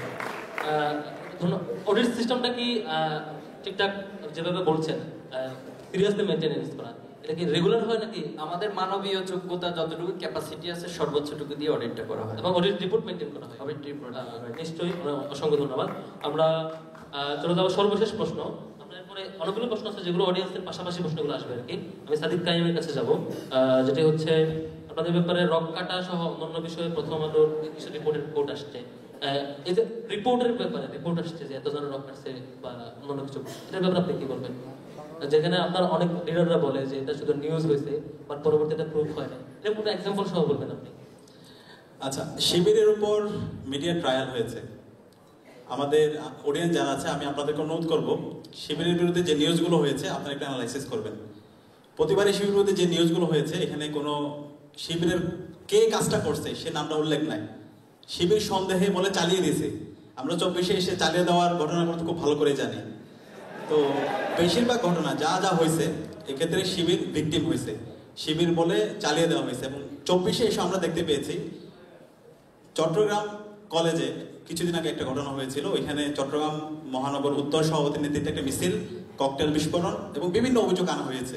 অডিট সিস্টেমটা কি ঠিকঠাক যেভাবে বলছেন সিরিয়াসলি মেনটেনেন্স করা, এটা কি রেগুলার হয় নাকি? আমাদের মানবীয় যোগ্যতা যতটুকু ক্যাপাসিটি আছে সর্বোচ্চটুকু দিয়ে অডিটটা করা হয় এবং অডিট রিপোর্ট মেনটেন করা হয়? অডিট রিপোর্ট নিশ্চয়ই, অসংখ্য ধন্যবাদ। আমরা চলে যাবো সর্বশেষ প্রশ্ন। আমরা এরপরে অনেকগুলো প্রশ্ন আছে যেগুলো অডিয়েন্সের পাশাপাশি প্রশ্নগুলো আসবে আর কি। আমি সাদিক কাইমের কাছে যাব, যেটি হচ্ছে আপনাদের ব্যাপারে রক কাটা সহ অন্যান্য বিষয়ে প্রথম আলোর কিছু রিপোর্ট আসছে। এই যে রিপোর্টের ব্যাপারে রিপোর্ট আসছে যে এতজনের রক কাটছে বা অন্যান্য কিছু, এটার ব্যাপারে আপনি কি বলবেন? যেখানে আপনার অনেক লিডাররা বলে যে এটা শুধু নিউজ হয়েছে বাট পরবর্তীতে প্রুফ হয় না, এর কোনো এক্সাম্পল সহ বলবেন আপনি? আচ্ছা, শিবিরের উপর মিডিয়া ট্রায়াল হয়েছে। আমাদের অডিয়েন্স যারা আছে, আমি আপনাদেরকে অনুরোধ করব শিবিরের বিরুদ্ধে যে নিউজগুলো হয়েছে আপনারা একটা অ্যানালাইসিস করবেন। প্রতিবারই শিবিরের বিরুদ্ধে যে নিউজগুলো হয়েছে এখানে কোনো শিবিরের কে কাজটা করছে সে নামটা উল্লেখ নাই। শিবির সন্দেহে বলে চালিয়ে দিয়েছে। আমরা 24-এ এসে চালিয়ে দেওয়ার ঘটনাগুলো খুব ভালো করে জানি। তো বেশিরভাগ ঘটনা যা যা হয়েছে এক্ষেত্রে শিবির ভিকটিম হয়েছে, শিবির বলে চালিয়ে দেওয়া হয়েছে। এবং 24-এ এসে আমরা দেখতে পেয়েছি চট্টগ্রাম কলেজে কিছুদিন আগে একটা ঘটনা হয়েছিল, ওইখানে চট্টগ্রাম মহানগর উত্তর সভাপতির নেতৃত্বে একটা মিছিল, ককটেল বিস্ফোরণ এবং বিভিন্ন অভিযোগ আনা হয়েছে।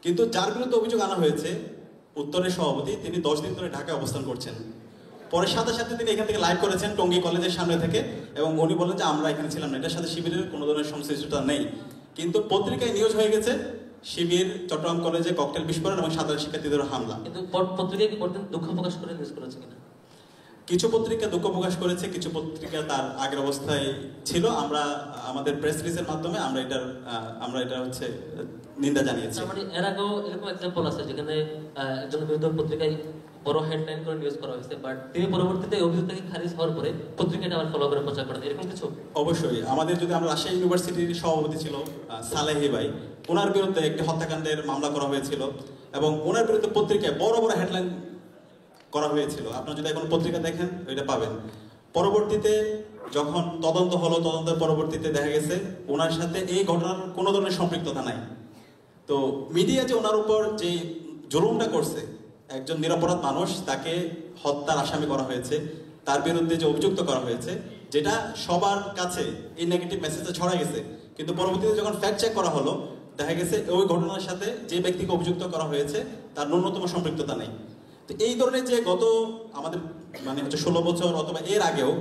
কিন্তু যার বিরুদ্ধে অভিযোগ আনা হয়েছে উত্তরের সভাপতি, তিনি 10 দিন ধরে ঢাকায় অবস্থান করছেন। পরে সাথে সাথে তিনি এখান থেকে লাইভ করেছেন টঙ্গী কলেজের সামনে থেকে, এবং উনি বলেন যে আমরা এখানে ছিলাম না, এটার সাথে শিবিরের কোনো ধরনের সংশ্লিষ্টতা নেই। কিন্তু পত্রিকায় নিউজ হয়ে গেছে শিবির চট্টগ্রাম কলেজে ককটেল বিস্ফোরণ এবং সাধারণ শিক্ষার্থীদের হামলা। কিন্তু পত্রিকায় কি পড়তেন দুঃখ প্রকাশ করে নিউজ করেছে কিনা? কিছু পত্রিকা দুঃখ প্রকাশ করেছে, কিছু পত্রিকা তার আগের অবস্থায় ছিল। আমরা আমাদের প্রেস রিলিজের মাধ্যমে আমরা এটা হচ্ছে নিন্দা জানিয়েছি। মানে এর আগেও এরকম এক্সাম্পল আছে যেখানে একজন বিরুদ্ধে পত্রিকায় বড় হেডলাইন করে নিউজ করা হয়েছে, বাট তিনি পরবর্তীতে অভিযোগটাকে খারিজ হওয়ার পরে পত্রিকাটা আবার ফলো করে প্রচার করেন, এরকম কিছু? অবশ্যই। আমাদের যদি আমরা রাজশাহী ইউনিভার্সিটির সভাপতি ছিল সালেহি ভাই, ওনার বিরুদ্ধে একটি হত্যাকাণ্ডের মামলা করা হয়েছিল এবং ওনার বিরুদ্ধে পত্রিকায় বড় বড় হেডলাইন করা হয়েছিল। আপনারা যদি এখন পত্রিকা দেখেন এটা পাবেন। পরবর্তীতে যখন তদন্ত হলো, তদন্তের পরবর্তীতে দেখা গেছে ওনার সাথে এই ঘটনার কোনো ধরনের সম্পৃক্ততা নাই। তো মিডিয়া যে ওনার উপর যে জুলুমটা করছে, একজন নিরপরাধ মানুষ, তাকে হত্যার আসামি করা হয়েছে, তার বিরুদ্ধে যে অভিযুক্ত করা হয়েছে, যেটা সবার কাছে এই নেগেটিভ মেসেজটা ছড়া গেছে। কিন্তু পরবর্তীতে যখন ফ্যাক্ট চেক করা হলো, দেখা গেছে ওই ঘটনার সাথে যে ব্যক্তিকে অভিযুক্ত করা হয়েছে তার ন্যূনতম সম্পৃক্ততা নেই। তো এই ধরনের যে গত আমাদের মানে হচ্ছে 16 বছর অথবা এর আগেও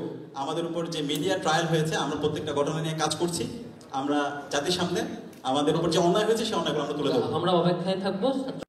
আমাদের উপর যে মিডিয়া ট্রায়াল হয়েছে, আমরা প্রত্যেকটা ঘটনা নিয়ে কাজ করছি। আমরা জাতির সামনে আমাদের উপর যে অন্যায় হয়েছে সেই অন্যায়গুলো আমরা তুলে ধরবো। আমরা অপেক্ষায় থাকবো।